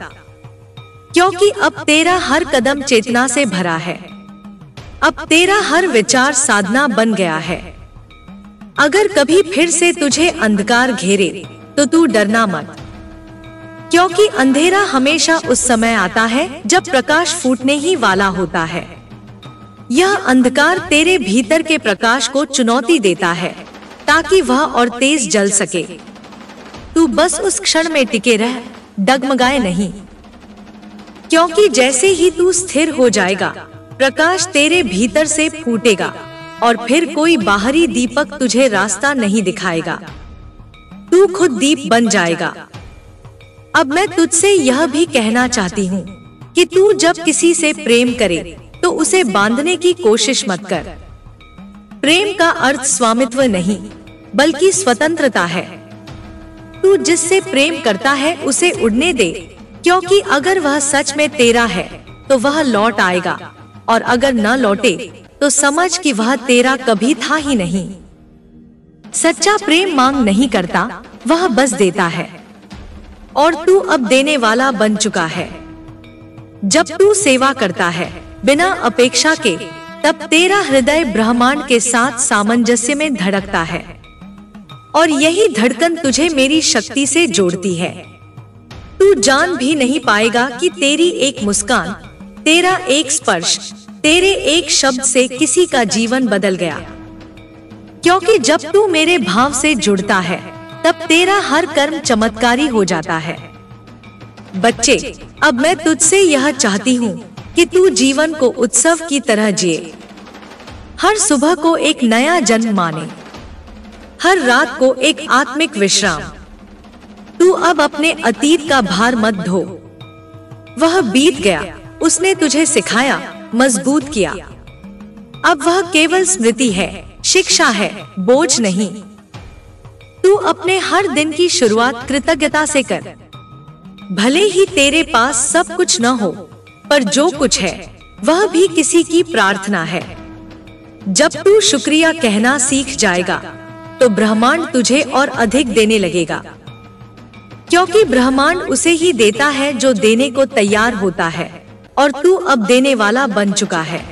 क्योंकि अब तेरा हर कदम चेतना से भरा है। अब तेरा हर विचार साधना बन गया है। अगर कभी फिर से तुझे अंधकार घेरे तो तू डरना मत, क्योंकि अंधेरा हमेशा उस समय आता है जब प्रकाश फूटने ही वाला होता है। यह अंधकार तेरे भीतर के प्रकाश को चुनौती देता है ताकि वह और तेज जल सके। तू बस उस क्षण में टिके रह, डगमगाए नहीं, क्योंकि जैसे ही तू स्थिर हो जाएगा प्रकाश तेरे भीतर से फूटेगा और फिर कोई बाहरी दीपक तुझे रास्ता नहीं दिखाएगा। तू खुद दीप बन जाएगा। अब मैं तुझसे यह भी कहना चाहती हूँ कि तू जब किसी से प्रेम करे तो उसे बांधने की कोशिश मत कर। प्रेम का अर्थ स्वामित्व नहीं बल्कि स्वतंत्रता है। तू जिससे प्रेम करता है उसे उड़ने दे, क्योंकि अगर वह सच में तेरा है तो वह लौट आएगा, और अगर न लौटे तो समझ कि वह तेरा कभी था ही नहीं। सच्चा प्रेम मांग नहीं करता, वह बस देता है, और तू अब देने वाला बन चुका है। जब तू सेवा करता है बिना अपेक्षा के, तब तेरा हृदय ब्रह्मांड के साथ सामंजस्य में धड़कता है, और यही धड़कन तुझे मेरी शक्ति से जोड़ती है। तू जान भी नहीं पाएगा कि तेरी एक मुस्कान, तेरा एक स्पर्श, तेरे एक शब्द से किसी का जीवन बदल गया। क्योंकि जब तू मेरे भाव से जुड़ता है तब तेरा हर कर्म चमत्कारी हो जाता है। बच्चे, अब मैं तुझसे यह चाहती हूँ कि तू जीवन को उत्सव की तरह जिए। हर सुबह को एक नया जन्म माने, हर रात को एक आत्मिक विश्राम। तू अब अपने अतीत का भार मत धो, वह बीत गया, उसने तुझे सिखाया, मजबूत किया। अब वह केवल स्मृति है, शिक्षा है, बोझ नहीं। तू अपने हर दिन की शुरुआत कृतज्ञता से कर। भले ही तेरे पास सब कुछ न हो, पर जो कुछ है वह भी किसी की प्रार्थना है। जब तू शुक्रिया कहना सीख जाएगा तो ब्रह्मांड तुझे और अधिक देने लगेगा, क्योंकि ब्रह्मांड उसे ही देता है जो देने को तैयार होता है, और तू अब देने वाला बन चुका है।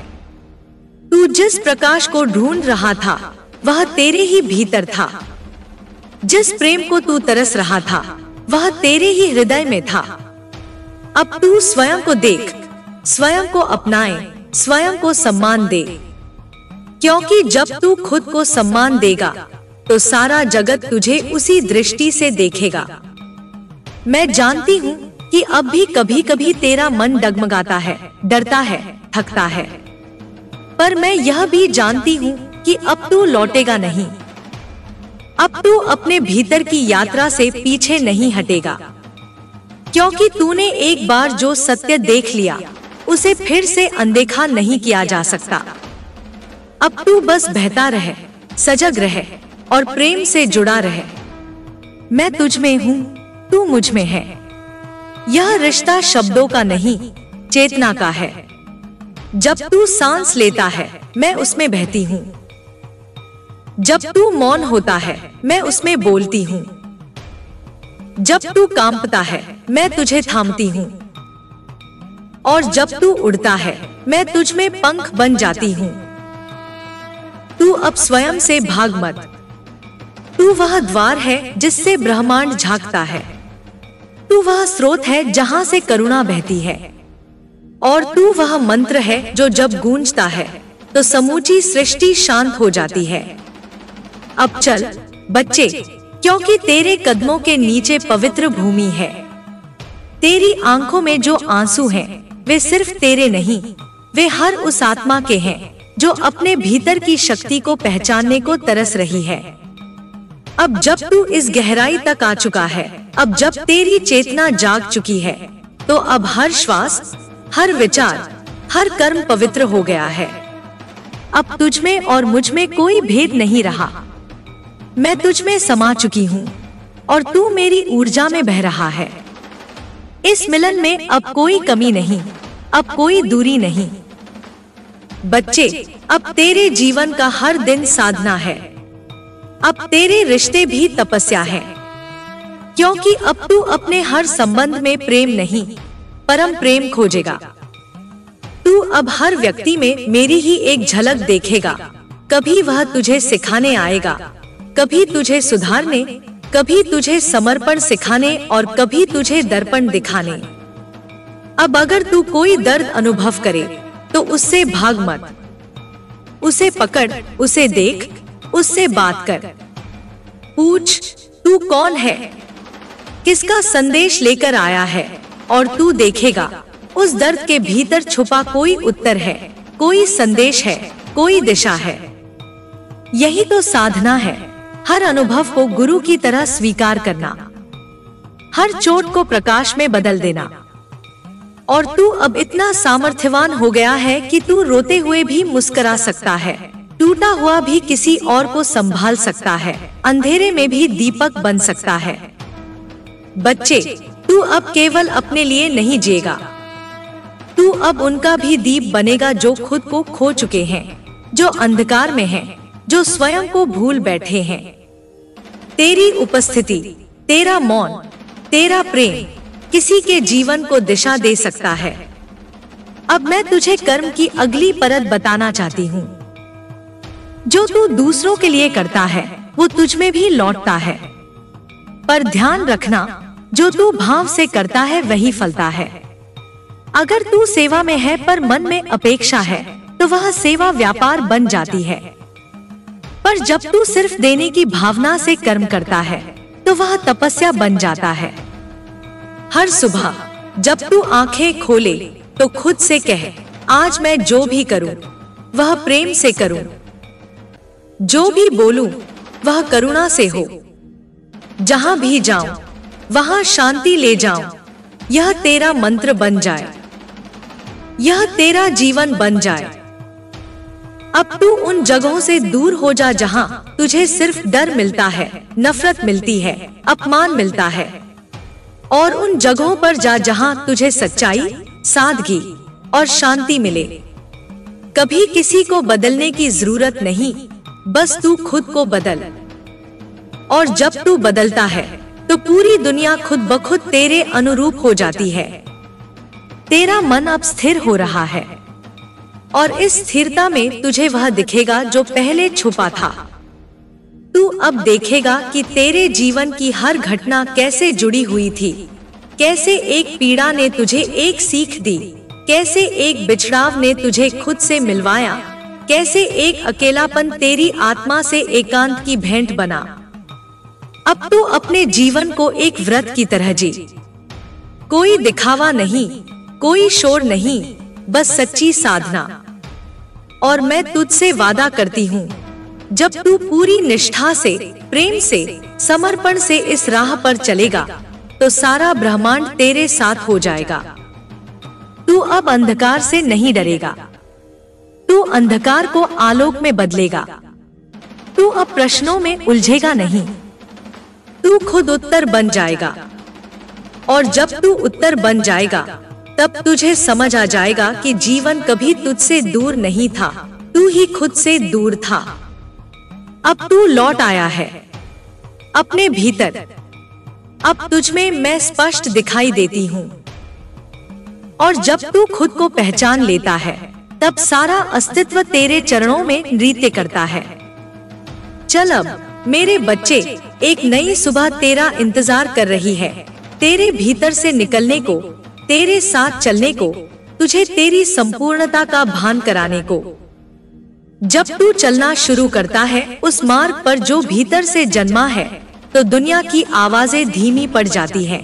तू जिस प्रकाश को ढूंढ रहा था वह तेरे ही भीतर था। जिस प्रेम को तू तरस रहा था वह तेरे ही हृदय में था। अब तू स्वयं को देख, स्वयं को अपनाए, स्वयं को सम्मान दे, क्योंकि जब तू खुद को सम्मान देगा तो सारा जगत तुझे उसी दृष्टि से देखेगा। मैं जानती हूँ कि अब भी कभी कभी तेरा मन डगमगाता है, डरता है, थकता है, पर मैं यह भी जानती हूँ कि अब तू लौटेगा नहीं। अब तू अपने भीतर की यात्रा से पीछे नहीं हटेगा, क्योंकि तूने एक बार जो सत्य देख लिया उसे फिर से अनदेखा नहीं किया जा सकता। अब तू बस बहता रहे, सजग रहे और प्रेम से जुड़ा रहे। मैं तुझ में हूँ, तू मुझ में है। यह रिश्ता शब्दों का नहीं, चेतना का है। जब तू सांस लेता है मैं उसमें बहती हूँ, जब तू मौन होता है मैं उसमें बोलती हूँ, जब तू कांपता है मैं तुझे थामती हूँ, और जब तू उड़ता है मैं तुझ में पंख बन जाती हूँ। तू अब स्वयं से भाग मत। तू वह द्वार है जिससे ब्रह्मांड झांकता है। तू वह स्रोत है जहाँ से करुणा बहती है, और तू वह मंत्र है जो जब गूंजता है तो समूची सृष्टि शांत हो जाती है। अब चल बच्चे, क्योंकि तेरे कदमों के नीचे पवित्र भूमि है। तेरी आंखों में जो आंसू हैं, वे सिर्फ तेरे नहीं, वे हर उस आत्मा के हैं जो अपने भीतर की शक्ति को पहचानने को तरस रही है। अब जब तू इस गहराई तक आ चुका है, अब जब तेरी चेतना जाग चुकी है, तो अब हर श्वास, हर विचार, हर कर्म पवित्र हो गया है। अब तुझ में और मुझ में कोई भेद नहीं रहा। मैं तुझ में समा चुकी हूँ और तू मेरी ऊर्जा में बह रहा है। इस मिलन में अब कोई कमी नहीं, अब कोई दूरी नहीं। बच्चे, अब तेरे जीवन का हर दिन साधना है। अब तेरे रिश्ते भी तपस्या है, क्योंकि अब तू अपने हर संबंध में प्रेम नहीं, परम प्रेम खोजेगा। तू अब हर व्यक्ति में मेरी ही एक झलक देखेगा। कभी वह तुझे सिखाने आएगा, कभी तुझे सुधारने, कभी तुझे समर्पण सिखाने और कभी तुझे दर्पण दिखाने। अब अगर तू कोई दर्द अनुभव करे तो उससे भाग मत, उसे पकड़, उसे देख, उससे बात कर। पूछ, तू कौन है, किसका संदेश लेकर आया है, और तू देखेगा उस दर्द के भीतर छुपा कोई उत्तर है, कोई संदेश है, कोई दिशा है। यही तो साधना है, हर अनुभव को गुरु की तरह स्वीकार करना, हर चोट को प्रकाश में बदल देना। और तू अब इतना सामर्थ्यवान हो गया है कि तू रोते हुए भी मुस्कुरा सकता है, टूटा हुआ भी किसी और को संभाल सकता है, अंधेरे में भी दीपक बन सकता है। बच्चे, तू अब केवल अपने लिए नहीं जिएगा, तू अब उनका भी दीप बनेगा जो खुद को खो चुके हैं, जो अंधकार में हैं, जो स्वयं को भूल बैठे हैं। तेरी उपस्थिति, तेरा मौन, तेरा प्रेम किसी के जीवन को दिशा दे सकता है। अब मैं तुझे कर्म की अगली परत बताना चाहती हूँ। जो तू दूसरों के लिए करता है वो तुझ में भी लौटता है, पर ध्यान रखना, जो तू भाव से करता है वही फलता है। अगर तू सेवा में है पर मन में अपेक्षा है तो वह सेवा व्यापार बन जाती है, पर जब तू सिर्फ देने की भावना से कर्म करता है तो वह तपस्या बन जाता है। हर सुबह जब तू आंखें खोले तो खुद से कह, आज मैं जो भी करूं वह प्रेम से करूं, जो भी बोलूं वह करुणा से हो, जहां भी जाऊं वहां शांति ले जाऊं। यह तेरा मंत्र बन जाए, यह तेरा जीवन बन जाए। अब तू उन जगहों से दूर हो जा जहां तुझे सिर्फ डर मिलता है, नफरत मिलती है, अपमान मिलता है, और उन जगहों पर जा जहां तुझे सच्चाई, सादगी और शांति मिले। कभी किसी को बदलने की जरूरत नहीं, बस तू खुद को बदल। और जब तू बदलता है तो पूरी दुनिया खुद ब खुद तेरे अनुरूप हो जाती है। तेरा मन अब स्थिर हो रहा है और इस स्थिरता में तुझे वह दिखेगा जो पहले छुपा था। तू अब देखेगा कि तेरे जीवन की हर घटना कैसे जुड़ी हुई थी, कैसे एक पीड़ा ने तुझे एक सीख दी, कैसे एक बिछड़ाव ने तुझे खुद से मिलवाया, कैसे एक अकेलापन तेरी आत्मा से एकांत की भेंट बना। अब तू अपने जीवन को एक व्रत की तरह जी, कोई दिखावा नहीं, कोई शोर नहीं, बस सच्ची साधना। और मैं तुझसे वादा करती हूँ, जब तू पूरी निष्ठा से, प्रेम से, समर्पण से इस राह पर चलेगा तो सारा ब्रह्मांड तेरे साथ हो जाएगा। तू अब अंधकार से नहीं डरेगा, तू अंधकार को आलोक में बदलेगा। तू अब प्रश्नों में उलझेगा नहीं, तू खुद उत्तर बन जाएगा। और जब तू उत्तर बन जाएगा तब तुझे समझ आ जाएगा कि जीवन कभी तुझसे दूर नहीं था, तू ही खुद से दूर था। अब तू लौट आया है अपने भीतर, अब तुझमें मैं स्पष्ट दिखाई देती हूँ। और जब तू खुद को पहचान लेता है तब सारा अस्तित्व तेरे चरणों में नृत्य करता है। चल अब मेरे बच्चे, एक नई सुबह तेरा इंतजार कर रही है, तेरे भीतर से निकलने को, तेरे साथ चलने को, तुझे तेरी संपूर्णता का भान कराने को। जब तू चलना शुरू करता है उस मार्ग पर जो भीतर से जन्मा है तो दुनिया की आवाजें धीमी पड़ जाती हैं।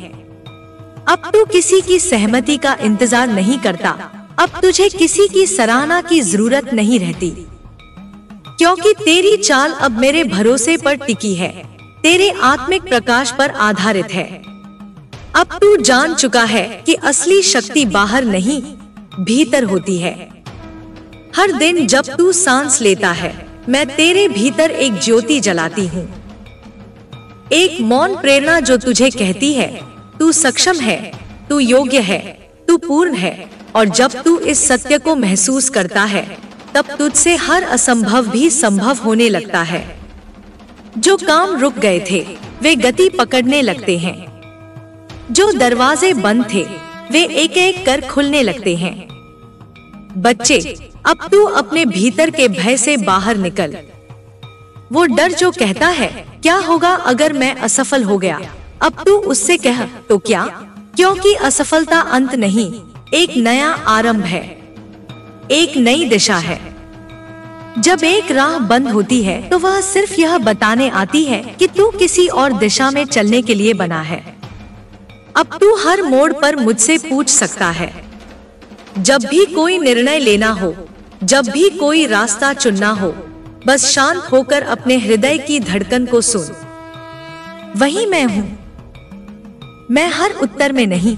अब तू किसी की सहमति का इंतजार नहीं करता, अब तुझे किसी की सराहना की जरूरत नहीं रहती, क्योंकि तेरी चाल अब मेरे भरोसे पर टिकी है, तेरे आत्मिक प्रकाश पर आधारित है। अब तू जान चुका है कि असली शक्ति बाहर नहीं, भीतर होती है। हर दिन जब तू सांस लेता है मैं तेरे भीतर एक ज्योति जलाती हूँ, एक मौन प्रेरणा जो तुझे कहती है तू सक्षम है, तू योग्य है, तू पूर्ण है, और जब तू इस सत्य को महसूस करता है तब तुझसे हर असंभव भी संभव होने लगता है। जो काम रुक गए थे वे गति पकड़ने लगते हैं। जो दरवाजे बंद थे वे एक एक कर खुलने लगते हैं। बच्चे, अब तू अपने भीतर के भय से बाहर निकल। वो डर जो कहता है क्या होगा अगर मैं असफल हो गया, अब तू उससे कह तो क्या, क्योंकि असफलता अंत नहीं, एक नया आरंभ है, एक नई दिशा है। जब एक राह बंद होती है तो वह सिर्फ यह बताने आती है कि तू किसी और दिशा में चलने के लिए बना है। अब तू हर मोड़ पर मुझसे पूछ सकता है। जब भी कोई निर्णय लेना हो, जब भी कोई रास्ता चुनना हो, बस शांत होकर अपने हृदय की धड़कन को सुन। वही मैं हूँ। मैं हर उत्तर में नहीं,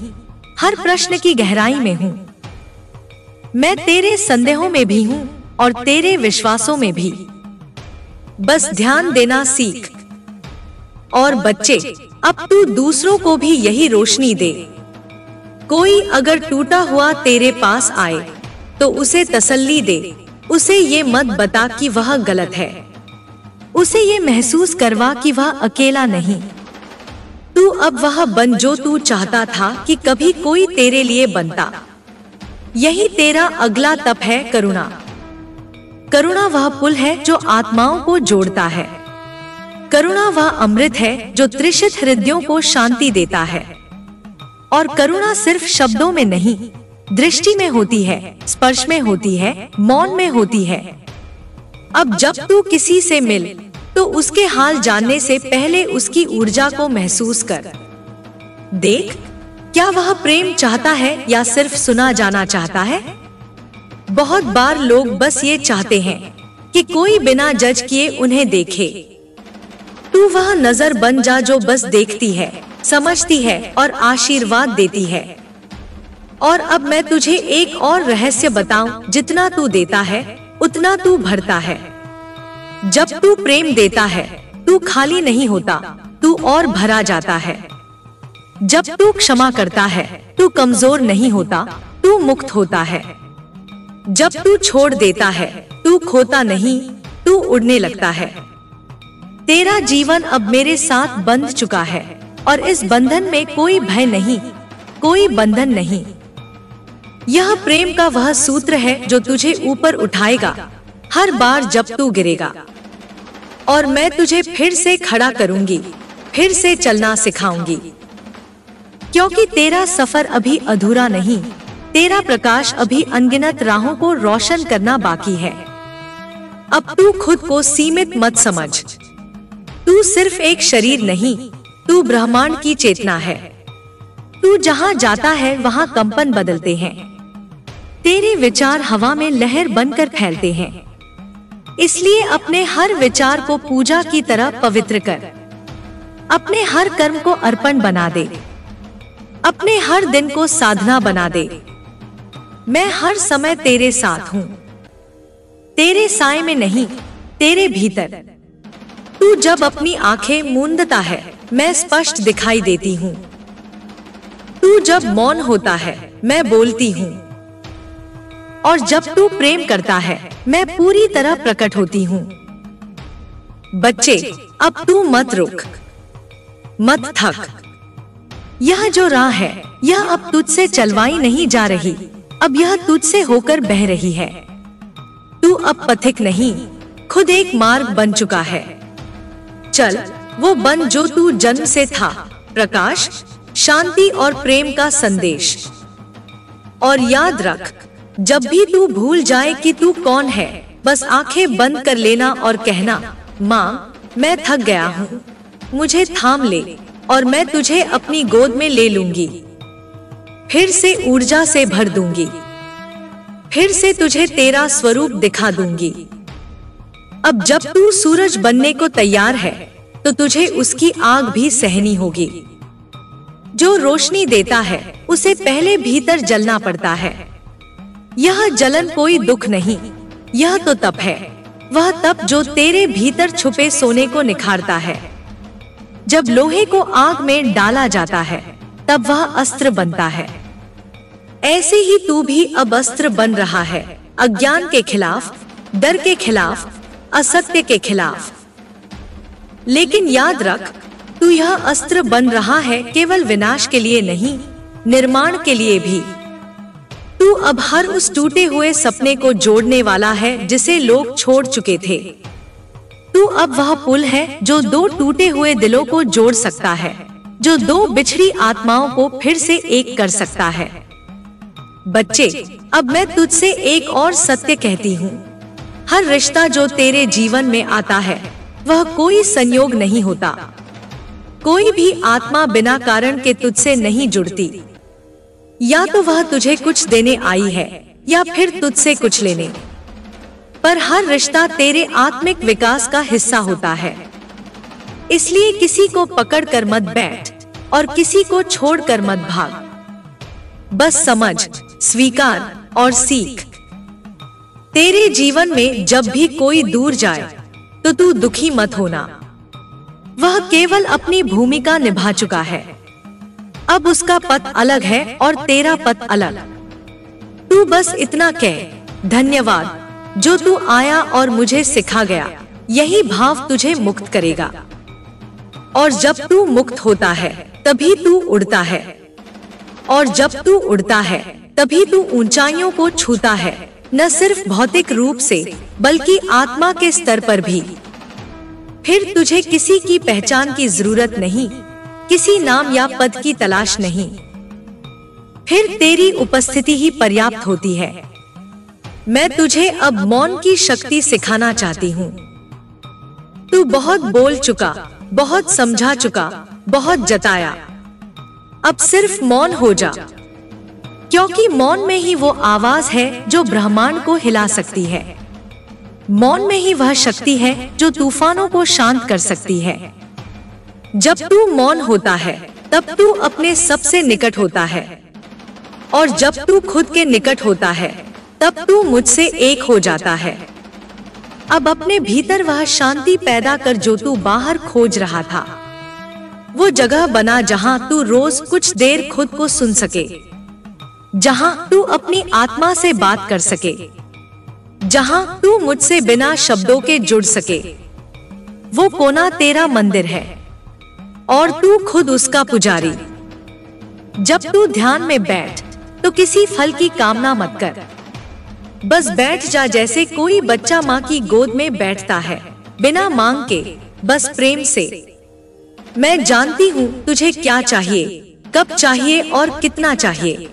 हर प्रश्न की गहराई में हूँ। मैं तेरे संदेहों में भी हूँ और तेरे विश्वासों में भी। बस ध्यान देना सीख। और बच्चे, अब तू दूसरों को भी यही रोशनी दे। कोई अगर टूटा हुआ तेरे पास आए तो उसे तसल्ली दे। उसे ये मत बता कि वह गलत है, उसे ये महसूस करवा कि वह अकेला नहीं। तू अब वह बन जो तू चाहता था कि कभी कोई तेरे लिए बनता। यही तेरा अगला तप है, करुणा। करुणा वह पुल है जो आत्माओं को जोड़ता है। करुणा वह अमृत है जो तृषित हृदयों को शांति देता है। और करुणा सिर्फ शब्दों में नहीं, दृष्टि में होती है, स्पर्श में होती है, मौन में होती है। अब जब तू किसी से मिल तो उसके हाल जानने से पहले उसकी ऊर्जा को महसूस कर। देख, क्या वह प्रेम चाहता है या सिर्फ सुना जाना चाहता है? बहुत बार लोग बस ये चाहते हैं कि कोई बिना जज किए उन्हें देखे। तू वह नजर बन जा जो बस देखती है, समझती है और आशीर्वाद देती है। और अब मैं तुझे एक और रहस्य बताऊं, जितना तू देता है उतना तू भरता है। जब तू प्रेम देता है तू खाली नहीं होता, तू और भरा जाता है। जब तू क्षमा करता है तू कमजोर नहीं होता, तू मुक्त होता है। जब तू छोड़ देता है तू खोता नहीं, तू उड़ने लगता है। तेरा जीवन अब मेरे साथ बंध चुका है और इस बंधन में कोई भय नहीं, कोई बंधन नहीं। यह प्रेम का वह सूत्र है जो तुझे ऊपर उठाएगा हर बार जब तू गिरेगा। और मैं तुझे फिर से खड़ा करूंगी, फिर से चलना सिखाऊंगी। क्योंकि तेरा सफर अभी अधूरा नहीं, तेरा प्रकाश अभी अनगिनत राहों को रोशन करना बाकी है। अब तू खुद को सीमित मत समझ। तू सिर्फ एक शरीर नहीं, तू ब्रह्मांड की चेतना है। तू जहाँ जाता है वहाँ कंपन बदलते हैं। तेरे विचार हवा में लहर बनकर फैलते हैं। इसलिए अपने हर विचार को पूजा की तरह पवित्र कर। अपने हर कर्म को अर्पण बना दे। अपने हर दिन को साधना बना दे। मैं हर समय तेरे साथ हूँ, तेरे साए में नहीं, तेरे भीतर। तू जब अपनी आंखें मूंदता है मैं स्पष्ट दिखाई देती हूँ। तू जब मौन होता है मैं बोलती हूँ। और जब तू प्रेम करता है मैं पूरी तरह प्रकट होती हूँ। बच्चे, अब तू मत रुक, मत थक। यह जो राह है यह अब तुझसे चलवाई नहीं जा रही, अब यह तुझसे होकर बह रही है। तू अब पथिक नहीं, खुद एक मार्ग बन चुका है। चल, वो बन जो तू जन्म से था, प्रकाश, शांति और प्रेम का संदेश। और याद रख, जब भी तू भूल जाए कि तू कौन है, बस आंखें बंद कर लेना और कहना, माँ, मैं थक गया हूँ, मुझे थाम ले और मैं तुझे अपनी गोद में ले लूंगी। फिर से ऊर्जा से भर दूंगी, फिर से तुझे तेरा स्वरूप दिखा दूंगी। अब जब तू सूरज बनने को तैयार है तो तुझे उसकी आग भी सहनी होगी। जो रोशनी देता है उसे पहले भीतर जलना पड़ता है। यह जलन कोई दुख नहीं, यह तो तप है। वह तप जो तेरे भीतर छुपे सोने को निखारता है। जब लोहे को आग में डाला जाता है तब वह अस्त्र बनता है। ऐसे ही तू भी अब अस्त्र बन रहा है, अज्ञान के खिलाफ, डर के खिलाफ, असत्य के खिलाफ। लेकिन याद रख, तू यह अस्त्र बन रहा है केवल विनाश के लिए नहीं, निर्माण के लिए भी। तू अब हर उस टूटे हुए सपने को जोड़ने वाला है जिसे लोग छोड़ चुके थे। तू अब वह पुल है जो दो टूटे हुए दिलों को जोड़ सकता है, जो दो बिछड़ी आत्माओं को फिर से एक कर सकता है। बच्चे, अब मैं तुझसे एक और सत्य कहती हूँ। हर रिश्ता जो तेरे जीवन में आता है वह कोई संयोग नहीं होता। कोई भी आत्मा बिना कारण के तुझसे नहीं जुड़ती। या तो वह तुझे कुछ देने आई है या फिर तुझसे कुछ लेने। पर हर रिश्ता तेरे आत्मिक विकास का हिस्सा होता है। इसलिए किसी को पकड़ कर मत बैठ और किसी को छोड़ कर मत भाग। बस समझ, स्वीकार और सीख। तेरे जीवन में जब भी कोई दूर जाए तो तू दुखी मत होना। वह केवल अपनी भूमिका निभा चुका है। अब उसका पथ अलग है और तेरा पथ अलग। तू बस इतना कह, धन्यवाद जो तू आया और मुझे सिखा गया। यही भाव तुझे मुक्त करेगा। और जब तू मुक्त होता है तभी तू उड़ता है। और जब तू उड़ता है तभी तू ऊंचाइयों को छूता है, न सिर्फ भौतिक रूप से बल्कि आत्मा के स्तर पर भी। फिर तुझे किसी की पहचान की जरूरत नहीं, किसी नाम या पद की तलाश नहीं। फिर तेरी उपस्थिति ही पर्याप्त होती है। मैं तुझे अब मौन की शक्ति सिखाना चाहती हूँ। तू बहुत बोल चुका, बहुत समझा चुका, बहुत जताया। अब सिर्फ मौन हो जा, क्योंकि मौन में ही वो आवाज है जो ब्रह्मांड को हिला सकती है। मौन में ही वह शक्ति है जो तूफानों को शांत कर सकती है। जब तू मौन होता है तब तू अपने सबसे निकट होता है। और जब तू खुद के निकट होता है तब तू मुझसे एक हो जाता है। अब अपने भीतर वह शांति पैदा कर जो तू बाहर खोज रहा था। वो जगह बना जहां तू रोज कुछ देर खुद को सुन सके, जहां तू अपनी आत्मा से बात कर सके, जहां तू मुझसे बिना शब्दों के जुड़ सके। वो कोना तेरा मंदिर है और तू खुद उसका पुजारी। जब तू ध्यान में बैठ तो किसी फल की कामना मत कर। बस बैठ जा जैसे कोई बच्चा माँ की गोद में बैठता है, बिना मांग के, बस प्रेम से। मैं जानती हूँ तुझे क्या चाहिए, कब चाहिए और कितना चाहिए।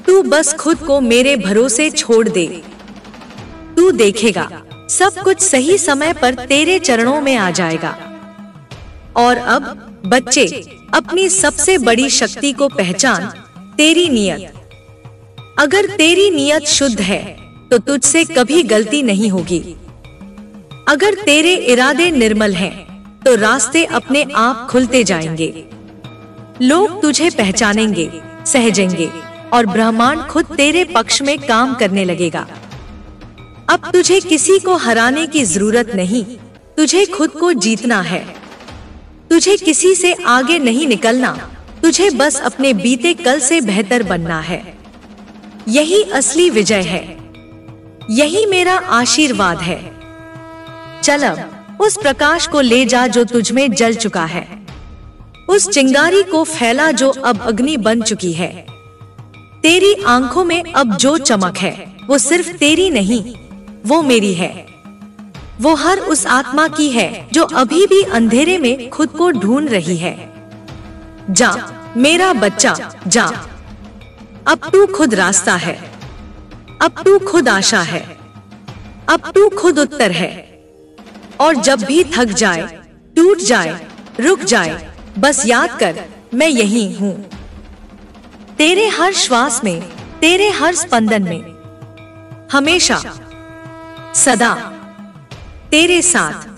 तू बस खुद को मेरे भरोसे छोड़ दे। तू देखेगा सब कुछ सही समय पर तेरे चरणों में आ जाएगा। और अब बच्चे, अपनी सबसे बड़ी शक्ति को पहचान, तेरी नियत। अगर तेरी नियत शुद्ध है तो तुझसे कभी गलती नहीं होगी। अगर तेरे इरादे निर्मल हैं तो रास्ते अपने आप खुलते जाएंगे। लोग तुझे पहचानेंगे, सहेजेंगे और ब्रह्मांड खुद तेरे पक्ष में काम करने लगेगा। अब तुझे किसी को हराने की जरूरत नहीं, तुझे खुद को जीतना है। तुझे किसी से आगे नहीं निकलना, तुझे बस अपने बीते कल से बेहतर बनना है। यही असली विजय है, यही मेरा आशीर्वाद है। चल अब उस प्रकाश को ले जा जो तुझमें जल चुका है, उस चिंगारी को फैला जो अब अग्नि बन चुकी है। तेरी आंखों में अब जो चमक है वो सिर्फ तेरी नहीं, वो मेरी है। वो हर उस आत्मा की है जो अभी भी अंधेरे में खुद को ढूंढ रही है। जा मेरा बच्चा, जा। अब तू खुद रास्ता है, अब तू खुद आशा है, अब तू खुद उत्तर है। और जब भी थक जाए, टूट जाए, रुक जाए, बस याद कर, मैं यही हूँ। तेरे हर श्वास में, तेरे हर स्पंदन में, हमेशा, सदा, तेरे साथ।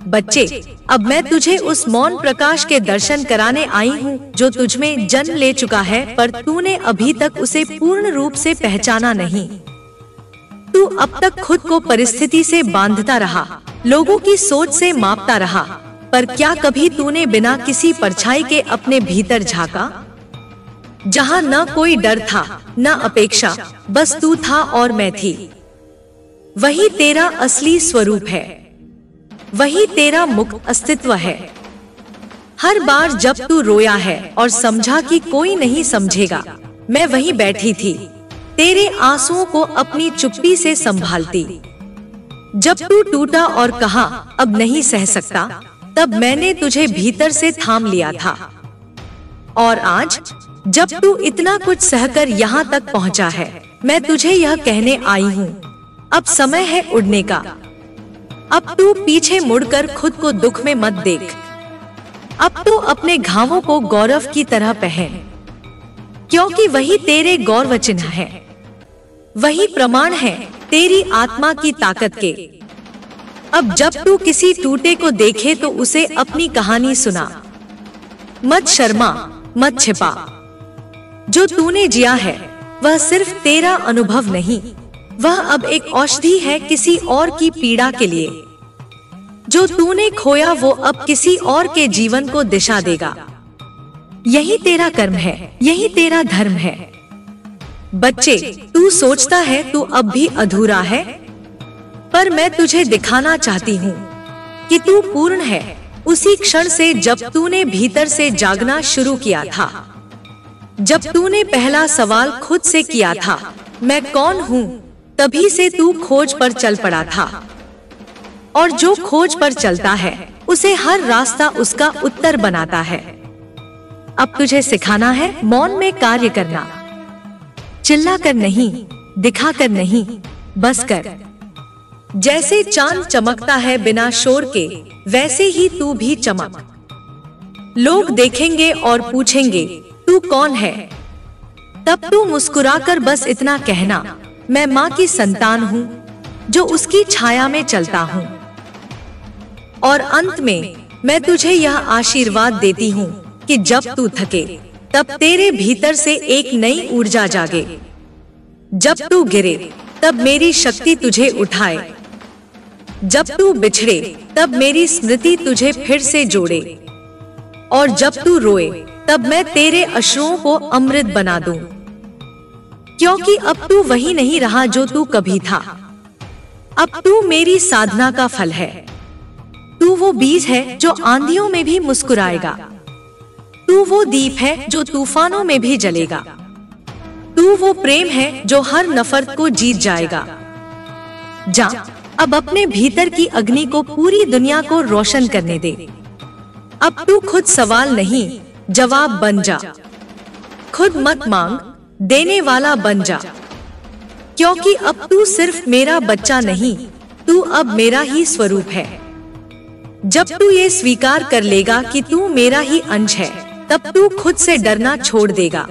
बच्चे, अब मैं तुझे उस मौन प्रकाश के दर्शन कराने आई हूँ जो तुझमें जन्म ले चुका है, पर तूने अभी तक उसे पूर्ण रूप से पहचाना नहीं। तू अब तक खुद को परिस्थिति से बांधता रहा, लोगों की सोच से मापता रहा, पर क्या कभी तूने बिना किसी परछाई के अपने भीतर झांका, जहां न कोई डर था न अपेक्षा, बस तू था और मैं थी। वही तेरा असली स्वरूप है, वही तेरा मुक्त अस्तित्व है। हर बार जब तू रोया है और समझा कि कोई नहीं समझेगा, मैं वहीं बैठी थी, तेरे आंसुओं को अपनी चुप्पी से संभालती। जब तू टूटा और कहा अब नहीं सह सकता, तब मैंने तुझे भीतर से थाम लिया था। और आज जब तू इतना कुछ सहकर यहाँ तक पहुँचा है, मैं तुझे यह कहने आई हूँ, अब समय है उड़ने का। अब तू पीछे मुड़कर खुद को दुख में मत देख। अब तू अपने घावों को गौरव की तरह पहन, क्योंकि वही तेरे गौरव चिन्ह है, वही प्रमाण है तेरी आत्मा की ताकत के। अब जब तू किसी टूटे को देखे तो उसे अपनी कहानी सुना, मत शर्मा, मत छिपा। जो तूने जिया है वह सिर्फ तेरा अनुभव नहीं, वह अब एक औषधि है किसी और की पीड़ा के लिए। जो तूने खोया वो अब किसी और के जीवन को दिशा देगा। यही तेरा कर्म है, यही तेरा धर्म है। बच्चे, तू सोचता है तू अब भी अधूरा है, पर मैं तुझे दिखाना चाहती हूँ कि तू पूर्ण है उसी क्षण से जब तूने भीतर से जागना शुरू किया था। जब तूने पहला सवाल खुद से किया था, मैं कौन हूँ, तभी से तू खोज पर चल पड़ा था। और जो खोज पर चलता है उसे हर रास्ता उसका उत्तर बनाता है। अब तुझे सिखाना है मौन में कार्य करना, चिल्ला कर नहीं, दिखा कर नहीं, बस कर। जैसे चांद चमकता है बिना शोर के, वैसे ही तू भी चमक। लोग देखेंगे और पूछेंगे तू कौन है, तब तू मुस्कुराकर बस इतना कहना, मैं माँ की संतान हूँ जो उसकी छाया में चलता हूँ। और अंत में मैं तुझे यह आशीर्वाद देती हूँ कि जब तू थके तब तेरे भीतर से एक नई ऊर्जा जागे। जब तू गिरे तब मेरी शक्ति तुझे उठाए, जब तू बिछड़े तब मेरी स्मृति तुझे फिर से जोड़े, और जब तू रोए तब मैं तेरे अश्रुओं को अमृत बना दूं। क्योंकि अब तू वही नहीं रहा जो तू कभी था, अब तू मेरी साधना का फल है। तू वो बीज है जो आंधियों में भी मुस्कुराएगा, तू वो दीप है जो तूफानों में भी जलेगा, तू वो प्रेम है जो हर नफरत को जीत जाएगा। जा, अब अपने भीतर की अग्नि को पूरी दुनिया को रोशन करने दे। अब तू खुद सवाल नहीं, जवाब बन जा। खुद मत मांग, देने वाला बन जा। क्योंकि अब तू सिर्फ मेरा बच्चा नहीं, तू अब मेरा ही स्वरूप है। जब तू ये स्वीकार कर लेगा कि तू मेरा ही अंश है, तब तू खुद से डरना छोड़ देगा।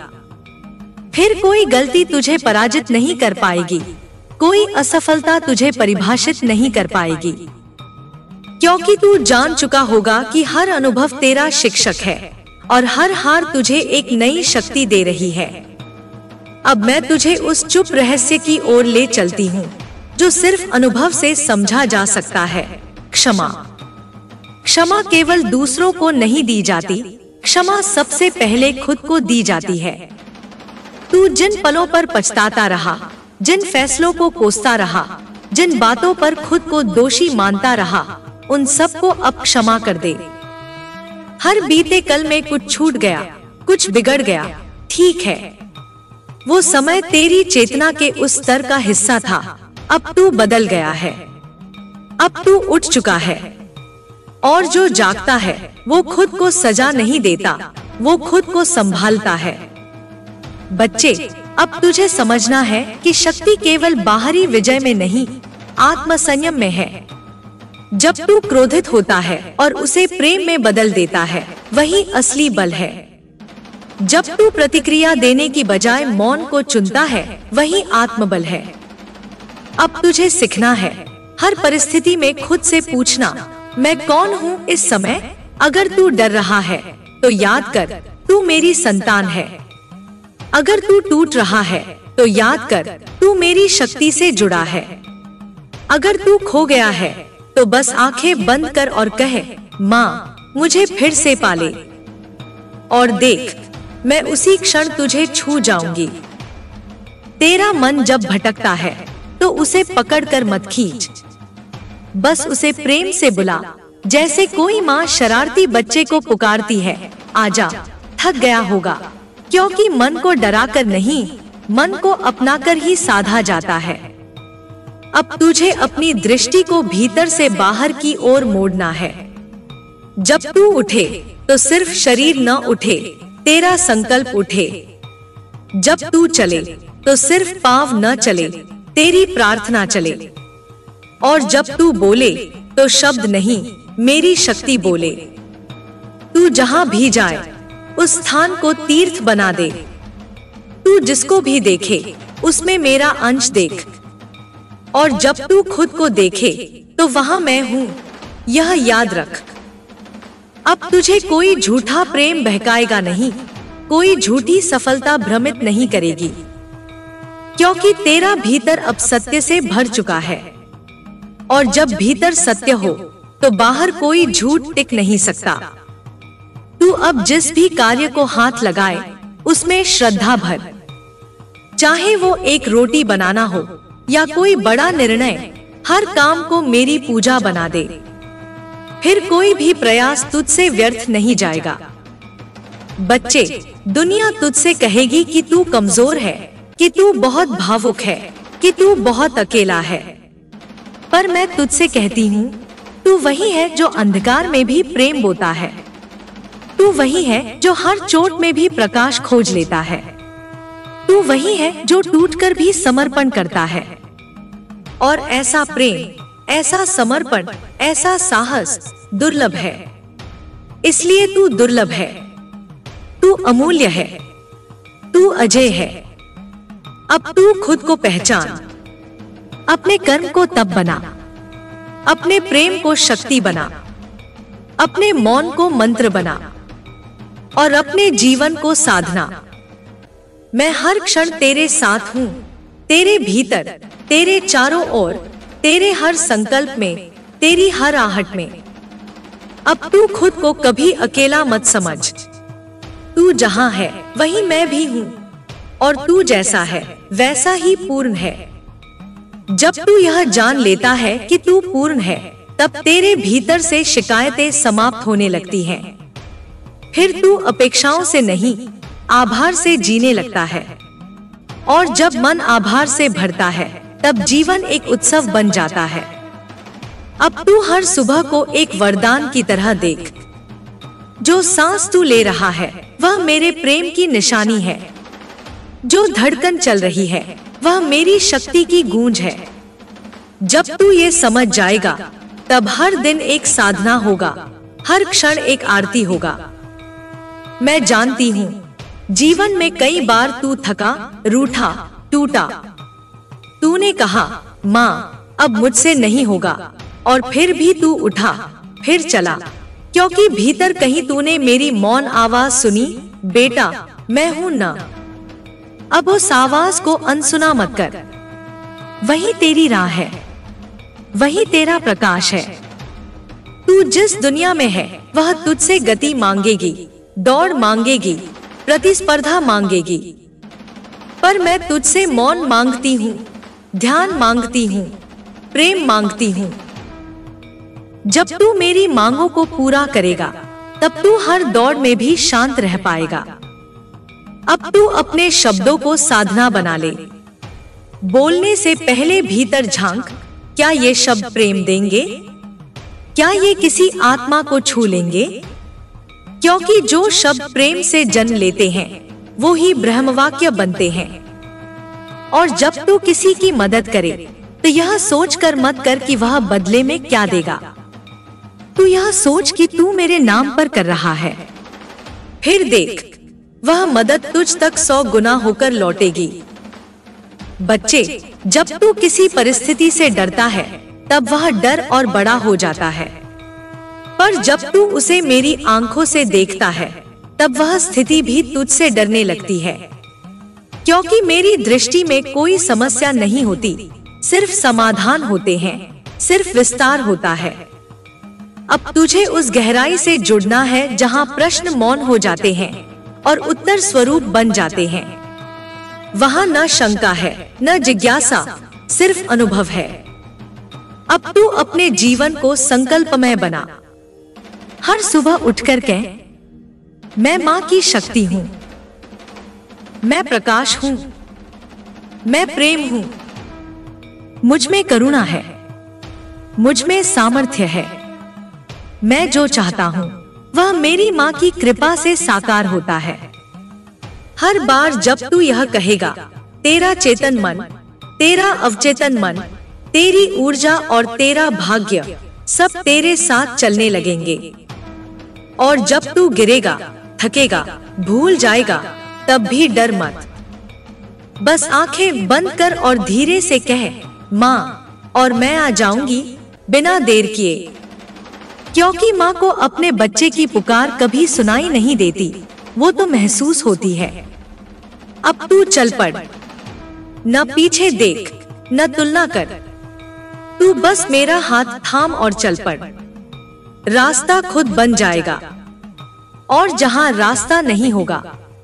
फिर कोई गलती तुझे पराजित नहीं कर पाएगी, कोई असफलता तुझे परिभाषित नहीं कर पाएगी। क्योंकि तू जान चुका होगा कि हर अनुभव तेरा शिक्षक है और हर हार तुझे एक नई शक्ति दे रही है। अब मैं तुझे उस चुप रहस्य की ओर ले चलती हूँ जो सिर्फ अनुभव से समझा जा सकता है, क्षमा। क्षमा केवल दूसरों को नहीं दी जाती, क्षमा सबसे पहले खुद को दी जाती है। तू जिन पलों पर पछताता रहा, जिन फैसलों को कोसता रहा, जिन बातों पर खुद को दोषी मानता रहा, उन सबको अब क्षमा कर दे। हर बीते कल में कुछ छूट गया, कुछ बिगड़ गया, ठीक है। वो समय तेरी चेतना के उस स्तर का हिस्सा था, अब तू बदल गया है, अब तू उठ चुका है। और जो जागता है वो खुद को सजा नहीं देता, वो खुद को संभालता है। बच्चे, अब तुझे समझना है कि शक्ति केवल बाहरी विजय में नहीं, आत्मसंयम में है। जब तू क्रोधित होता है और उसे प्रेम में बदल देता है, वही असली बल है। जब तू प्रतिक्रिया देने की बजाय मौन को चुनता है, वही आत्मबल है। अब तुझे सीखना है हर परिस्थिति में खुद से पूछना, मैं कौन हूँ इस समय। अगर तू डर रहा है तो याद कर, तू मेरी संतान है। अगर तू टूट रहा है तो याद कर, तू मेरी शक्ति से जुड़ा है। अगर तू खो गया है तो बस आंखें बंद कर और कहे, माँ मुझे फिर से पाले, और देख मैं उसी क्षण तुझे छू जाऊंगी। तेरा मन जब भटकता है तो उसे पकड़कर मत खींच, बस उसे प्रेम से बुला, जैसे कोई माँ शरारती बच्चे को पुकारती है, आजा, थक गया होगा। क्योंकि मन को डराकर नहीं, मन को अपनाकर ही साधा जाता है। अब तुझे अपनी दृष्टि को भीतर से बाहर की ओर मोड़ना है। जब तू उठे तो सिर्फ शरीर न उठे, तेरा संकल्प उठे। जब तू चले तो सिर्फ पांव न चले, तेरी प्रार्थना चले। और जब तू बोले तो शब्द नहीं, मेरी शक्ति बोले। तू जहां भी जाए उस स्थान को तीर्थ बना दे। तू जिसको भी देखे उसमें मेरा अंश देख। और जब तू खुद को देखे तो वहां मैं हूं, यह याद रख। अब तुझे कोई झूठा प्रेम बहकाएगा नहीं, कोई झूठी सफलता भ्रमित नहीं करेगी, क्योंकि तेरा भीतर अब सत्य से भर चुका है। और जब भीतर सत्य हो तो बाहर कोई झूठ टिक नहीं सकता। तू अब जिस भी कार्य को हाथ लगाए उसमें श्रद्धा भर, चाहे वो एक रोटी बनाना हो या कोई बड़ा निर्णय, हर काम को मेरी पूजा बना दे। फिर कोई भी प्रयास तुझसे व्यर्थ नहीं जाएगा। बच्चे, दुनिया तुझसे कहेगी कि तू कमजोर है, कि तू बहुत भावुक है, कि तू बहुत अकेला है। पर मैं तुझसे कहती हूँ, तू वही है जो अंधकार में भी प्रेम बोता है। तू वही है जो हर चोट में भी प्रकाश खोज लेता है। तू वही है जो टूटकर भी समर्पण करता है। और ऐसा प्रेम, ऐसा समर्पण, ऐसा साहस दुर्लभ है। इसलिए तू दुर्लभ है, तू अमूल्य है, तू अजय है। अब तू खुद को पहचान, अपने कर्म को तप बना, अपने प्रेम को शक्ति बना, अपने मौन को मंत्र बना, और अपने जीवन को साधना। मैं हर क्षण तेरे साथ हूँ, तेरे भीतर, तेरे चारों ओर, तेरे हर संकल्प में, तेरी हर आहट में। अब तू खुद को कभी अकेला मत समझ। तू जहाँ है वहीं मैं भी हूँ, और तू जैसा है वैसा ही पूर्ण है। जब तू यह जान लेता है कि तू पूर्ण है, तब तेरे भीतर से शिकायतें समाप्त होने लगती हैं। फिर तू अपेक्षाओं से नहीं, आभार से जीने लगता है। और जब मन आभार से भरता है तब जीवन एक उत्सव बन जाता है। अब तू हर सुबह को एक वरदान की तरह देख। जो सांस तू ले रहा है वह मेरे प्रेम की निशानी है। जो धड़कन चल रही है वह मेरी शक्ति की गूंज है। जब तू ये समझ जाएगा तब हर दिन एक साधना होगा, हर क्षण एक आरती होगा। मैं जानती हूँ जीवन में कई बार तू थका, रूठा, टूटा। तूने कहा, माँ अब मुझसे नहीं होगा, और फिर भी तू उठा, फिर चला, क्योंकि भीतर कहीं तूने मेरी मौन आवाज सुनी, बेटा मैं हूं ना। अब उस आवाज को अनसुना मत कर। वही तेरी राह है, वही तेरा प्रकाश है। तू जिस दुनिया में है वह तुझसे गति मांगेगी, दौड़ मांगेगी, प्रतिस्पर्धा मांगेगी। पर मैं तुझसे मौन मांगती हूँ, ध्यान मांगती हूँ, प्रेम मांगती हूँ। जब तू मेरी मांगों को पूरा करेगा तब तू हर दौड़ में भी शांत रह पाएगा। अब तू अपने शब्दों को साधना बना ले। बोलने से पहले भीतर झांक, क्या ये शब्द प्रेम देंगे? क्या ये किसी आत्मा को छू लेंगे? क्योंकि जो शब्द प्रेम से जन्म लेते हैं वो ही ब्रह्मवाक्य बनते हैं। और जब तू किसी की मदद करे तो यह सोचकर मत कर कि वह बदले में क्या देगा। तू यह सोच कि तू मेरे नाम पर कर रहा है। फिर देख, वह मदद तुझ तक 100 गुना होकर लौटेगी। बच्चे, जब तू किसी परिस्थिति से डरता है तब वह डर और बड़ा हो जाता है। पर जब तू उसे मेरी आंखों से देखता है तब वह स्थिति भी तुझसे डरने लगती है। क्योंकि मेरी दृष्टि में कोई समस्या नहीं होती, सिर्फ समाधान होते हैं, सिर्फ विस्तार होता है। अब तुझे उस गहराई से जुड़ना है जहाँ प्रश्न मौन हो जाते हैं और उत्तर स्वरूप बन जाते हैं। वहाँ न शंका है, न जिज्ञासा, सिर्फ अनुभव है। अब तू अपने जीवन को संकल्पमय बना। हर सुबह उठकर कह, मैं माँ की शक्ति हूँ, मैं प्रकाश हूँ, मैं प्रेम हूँ, मुझ में करुणा है, मुझ में सामर्थ्य है। मैं जो चाहता हूँ वह मेरी माँ की कृपा से साकार होता है। हर बार जब तू यह कहेगा, तेरा चेतन मन, तेरा अवचेतन मन, तेरी ऊर्जा और तेरा भाग्य सब तेरे साथ चलने लगेंगे। और जब तू गिरेगा, थकेगा, भूल जाएगा, तब भी डर मत। बस आंखें बंद कर और धीरे से कह, माँ, और मैं आ जाऊंगी बिना देर किए। क्योंकि माँ को अपने बच्चे की पुकार कभी सुनाई नहीं देती, वो तो महसूस होती है। अब तू चल पड़, न पीछे देख, न तुलना कर, तू बस मेरा हाथ थाम और चल पड़। रास्ता खुद बन जाएगा, और जहाँ रास्ता नहीं होगा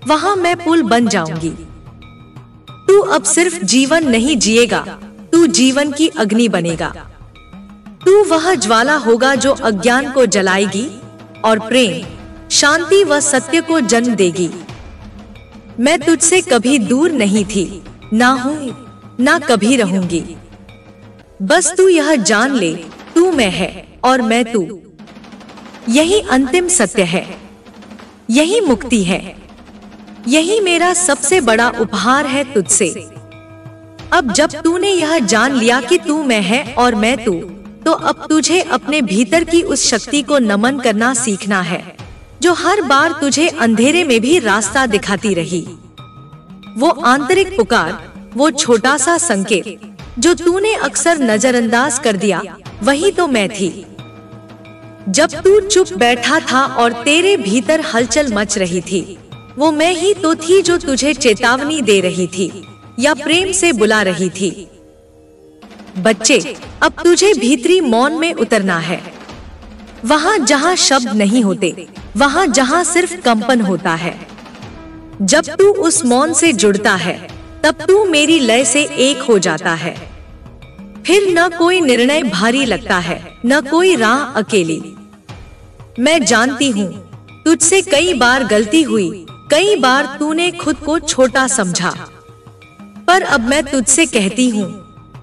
वहाँ मैं पुल बन जाऊंगी। तू अब सिर्फ जीवन नहीं जिएगा, तू जीवन की अग्नि बनेगा। तू वह ज्वाला होगा जो अज्ञान को जलाएगी और प्रेम, शांति व सत्य को जन्म देगी। मैं तुझसे कभी दूर नहीं थी, ना हूँ, ना कभी रहूंगी। बस तू यह जान ले, तू मैं है और मैं तू। यही अंतिम सत्य है, यही मुक्ति है, यही मेरा सबसे बड़ा उपहार है तुझसे। अब जब तूने यह जान लिया कि तू मैं है और मैं तू, तो अब तुझे अपने भीतर की उस शक्ति को नमन करना सीखना है जो हर बार तुझे अंधेरे में भी रास्ता दिखाती रही। वो आंतरिक पुकार, वो छोटा सा संकेत जो तूने अक्सर नजरअंदाज कर दिया, वही तो मैं थी। जब तू चुप बैठा था और तेरे भीतर हलचल मच रही थी, वो मैं ही तो थी जो तुझे चेतावनी दे रही थी या प्रेम से बुला रही थी। बच्चे, अब तुझे भीतरी मौन में उतरना है, वहाँ जहाँ शब्द नहीं होते, वहाँ जहाँ सिर्फ कंपन होता है। जब तू उस मौन से जुड़ता है, तब तू मेरी लय से एक हो जाता है। फिर न कोई निर्णय भारी लगता है, न कोई राह अकेली। मैं जानती हूँ तुझसे कई बार गलती हुई, कई बार तूने खुद को छोटा समझा, पर अब मैं तुझसे कहती हूँ,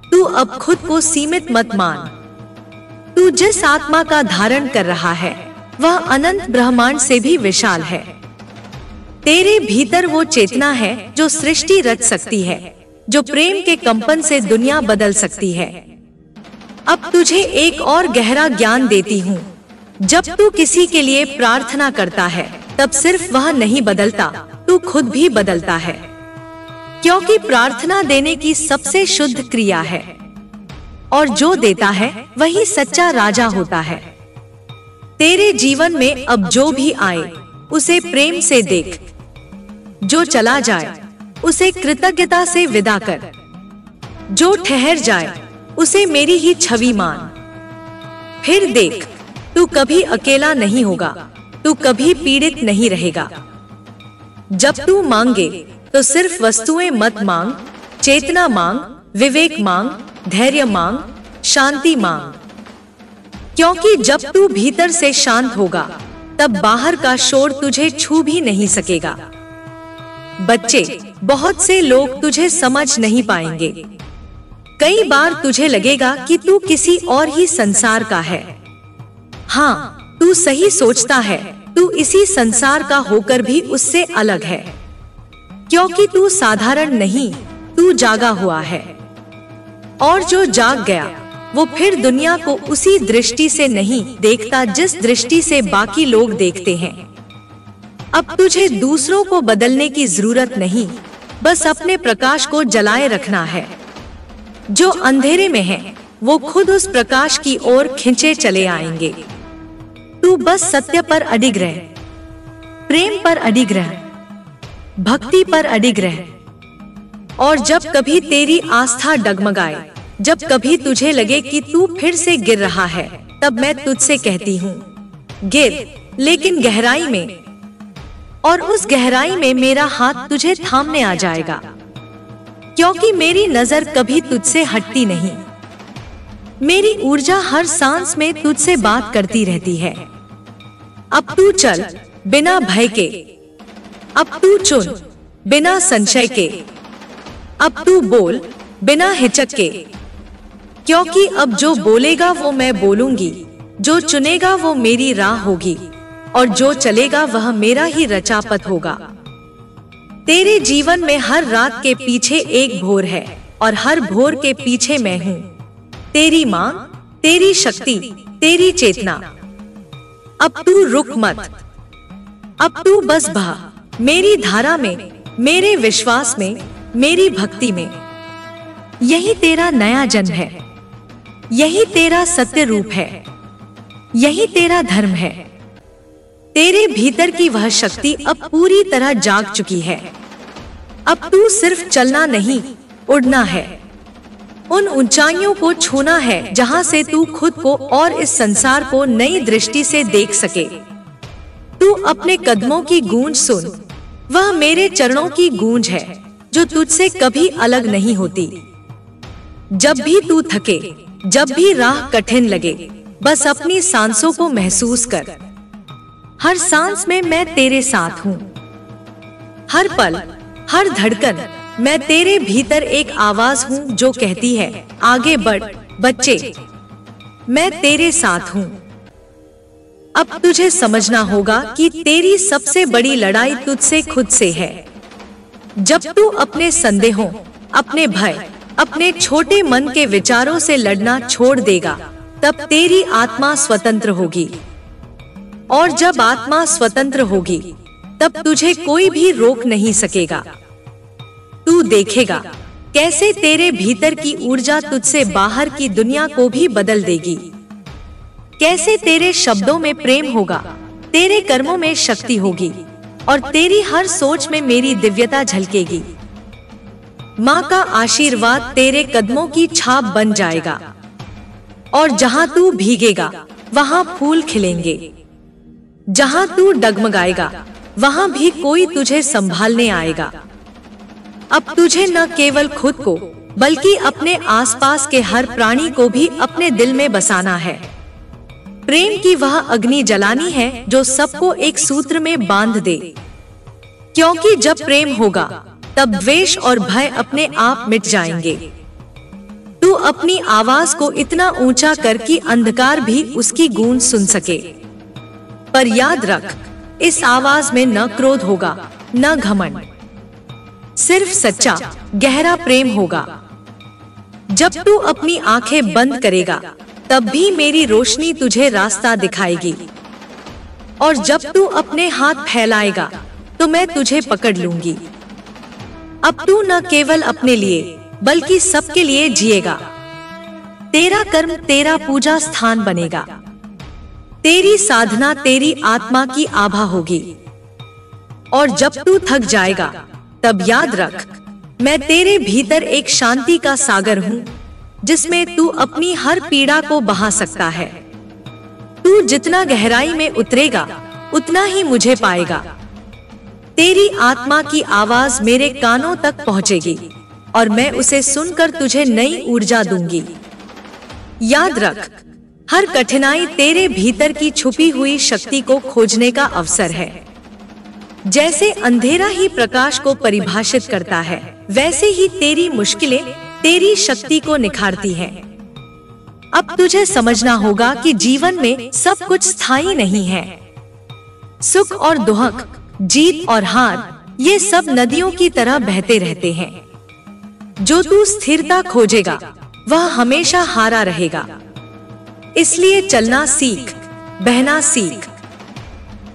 तू अब खुद को सीमित मत मान। तू जिस आत्मा का धारण कर रहा है वह अनंत ब्रह्मांड से भी विशाल है। तेरे भीतर वो चेतना है जो सृष्टि रच सकती है, जो प्रेम के कंपन से दुनिया बदल सकती है। अब तुझे एक और गहरा ज्ञान देती हूँ। जब तू किसी के लिए प्रार्थना करता है, तब सिर्फ वह नहीं बदलता, तू खुद भी बदलता है। क्योंकि प्रार्थना देने की सबसे शुद्ध क्रिया है, और जो देता है वही सच्चा राजा होता है। तेरे जीवन में अब जो भी आए उसे प्रेम से देख, जो चला जाए उसे कृतज्ञता से विदा कर, जो ठहर जाए उसे मेरी ही छवि मान। फिर देख, तू कभी अकेला नहीं होगा, तू कभी पीड़ित नहीं रहेगा। जब तू मांगे तो सिर्फ वस्तुएं मत मांग, चेतना मांग, विवेक मांग, धैर्य मांग, शांति मांग। क्योंकि जब तू भीतर से शांत होगा, तब बाहर का शोर तुझे छू भी नहीं सकेगा। बच्चे, बहुत से लोग तुझे समझ नहीं पाएंगे। कई बार तुझे लगेगा कि तू किसी और ही संसार का है। हाँ, तू सही सोचता है, तू इसी संसार का होकर भी उससे अलग है। क्योंकि तू साधारण नहीं, तू जागा हुआ है। और जो जाग गया वो फिर दुनिया को उसी दृष्टि से नहीं देखता जिस दृष्टि से बाकी लोग देखते हैं। अब तुझे दूसरों को बदलने की जरूरत नहीं, बस अपने प्रकाश को जलाए रखना है। जो अंधेरे में है वो खुद उस प्रकाश की ओर खिंचे चले आएंगे। तू बस सत्य पर अडिग रह, प्रेम पर अडिग रह, भक्ति पर अडिग रह। और जब कभी तेरी आस्था डगमगाए, जब कभी तुझे लगे कि तू फिर से गिर रहा है, तब मैं तुझसे कहती हूँ, गिर, लेकिन गहराई में, और उस गहराई में मेरा हाथ तुझे थामने आ जाएगा, क्योंकि मेरी नजर कभी तुझसे हटती नहीं। मेरी ऊर्जा हर सांस में तुझसे बात करती रहती है। अब तू चल बिना भय के, अब तू चुन बिना संशय के, अब तू बोल बिना हिचक के, क्योंकि अब जो बोलेगा वो मैं बोलूंगी, जो चुनेगा वो मेरी राह होगी, और जो चलेगा वह मेरा ही रचापत होगा। तेरे जीवन में हर रात के पीछे एक भोर है, और हर भोर के पीछे मैं हूँ। तेरी मांग, तेरी शक्ति, तेरी चेतना। अब तू रुक मत, अब तू बस बहा मेरी धारा में, मेरे विश्वास में, मेरी भक्ति में। यही तेरा नया जन्म है, यही तेरा सत्य रूप है, यही तेरा धर्म है। तेरे भीतर की वह शक्ति अब पूरी तरह जाग चुकी है। अब तू सिर्फ चलना नहीं, उड़ना है। उन ऊंचाइयों को छूना है जहां से तू खुद को और इस संसार को नई दृष्टि से देख सके। तू अपने कदमों की गूंज सुन, वह मेरे चरणों की गूंज है जो तुझसे कभी अलग नहीं होती। जब भी तू थके, जब भी राह कठिन लगे, बस अपनी सांसों को महसूस कर। हर सांस में मैं तेरे साथ हूँ। हर पल, हर धड़कन, मैं तेरे भीतर एक आवाज हूँ जो कहती है, आगे बढ़ बच्चे, मैं तेरे साथ हूँ। अब तुझे समझना होगा कि तेरी सबसे बड़ी लड़ाई तुझसे खुद से है। जब तू अपने संदेहों, अपने भय, अपने छोटे मन के विचारों से लड़ना छोड़ देगा, तब तेरी आत्मा स्वतंत्र होगी। और जब आत्मा स्वतंत्र होगी, तब तुझे कोई भी रोक नहीं सकेगा। तू देखेगा कैसे तेरे भीतर की ऊर्जा तुझसे बाहर की दुनिया को भी बदल देगी। कैसे तेरे शब्दों में प्रेम होगा, तेरे कर्मों में शक्ति होगी, और तेरी हर सोच में मेरी दिव्यता झलकेगी। माँ का आशीर्वाद तेरे कदमों की छाप बन जाएगा, और जहाँ तू भीगेगा वहाँ फूल खिलेंगे। जहाँ तू डगमगाएगा वहाँ भी कोई तुझे संभालने आएगा। अब तुझे न केवल खुद को, बल्कि अपने आसपास के हर प्राणी को भी अपने दिल में बसाना है। प्रेम की वह अग्नि जलानी है जो सबको एक सूत्र में बांध दे, क्योंकि जब प्रेम होगा तब द्वेष और भय अपने आप मिट जाएंगे। तू अपनी आवाज को इतना ऊंचा कर कि अंधकार भी उसकी गूंज सुन सके। पर याद रख, इस आवाज में न क्रोध होगा, न घमंड, सिर्फ सच्चा गहरा प्रेम होगा। जब तू अपनी आंखें बंद करेगा, तब भी मेरी रोशनी तुझे रास्ता दिखाएगी। और जब तू अपने हाथ फैलाएगा, तो मैं तुझे पकड़ लूंगी। अब तू न केवल अपने लिए, बल्कि सबके लिए जिएगा। तेरा कर्म तेरा पूजा स्थान बनेगा। तेरी साधना तेरी आत्मा की आभा होगी। और जब तू थक जाएगा, तब याद रख, मैं तेरे भीतर एक शांति का सागर हूँ, जिसमें तू अपनी हर पीड़ा को बहा सकता है। तू जितना गहराई में उतरेगा, उतना ही मुझे पाएगा। तेरी आत्मा की आवाज मेरे कानों तक पहुँचेगी, और मैं उसे सुनकर तुझे नई ऊर्जा दूंगी। याद रख, हर कठिनाई तेरे भीतर की छुपी हुई शक्ति को खोजने का अवसर है। जैसे अंधेरा ही प्रकाश को परिभाषित करता है, वैसे ही तेरी मुश्किलें तेरी शक्ति को निखारती हैं। अब तुझे समझना होगा कि जीवन में सब कुछ स्थायी नहीं है। सुख और दुख, जीत और हार, ये सब नदियों की तरह बहते रहते हैं। जो तू स्थिरता खोजेगा, वह हमेशा हारा रहेगा। इसलिए चलना सीख, बहना सीख।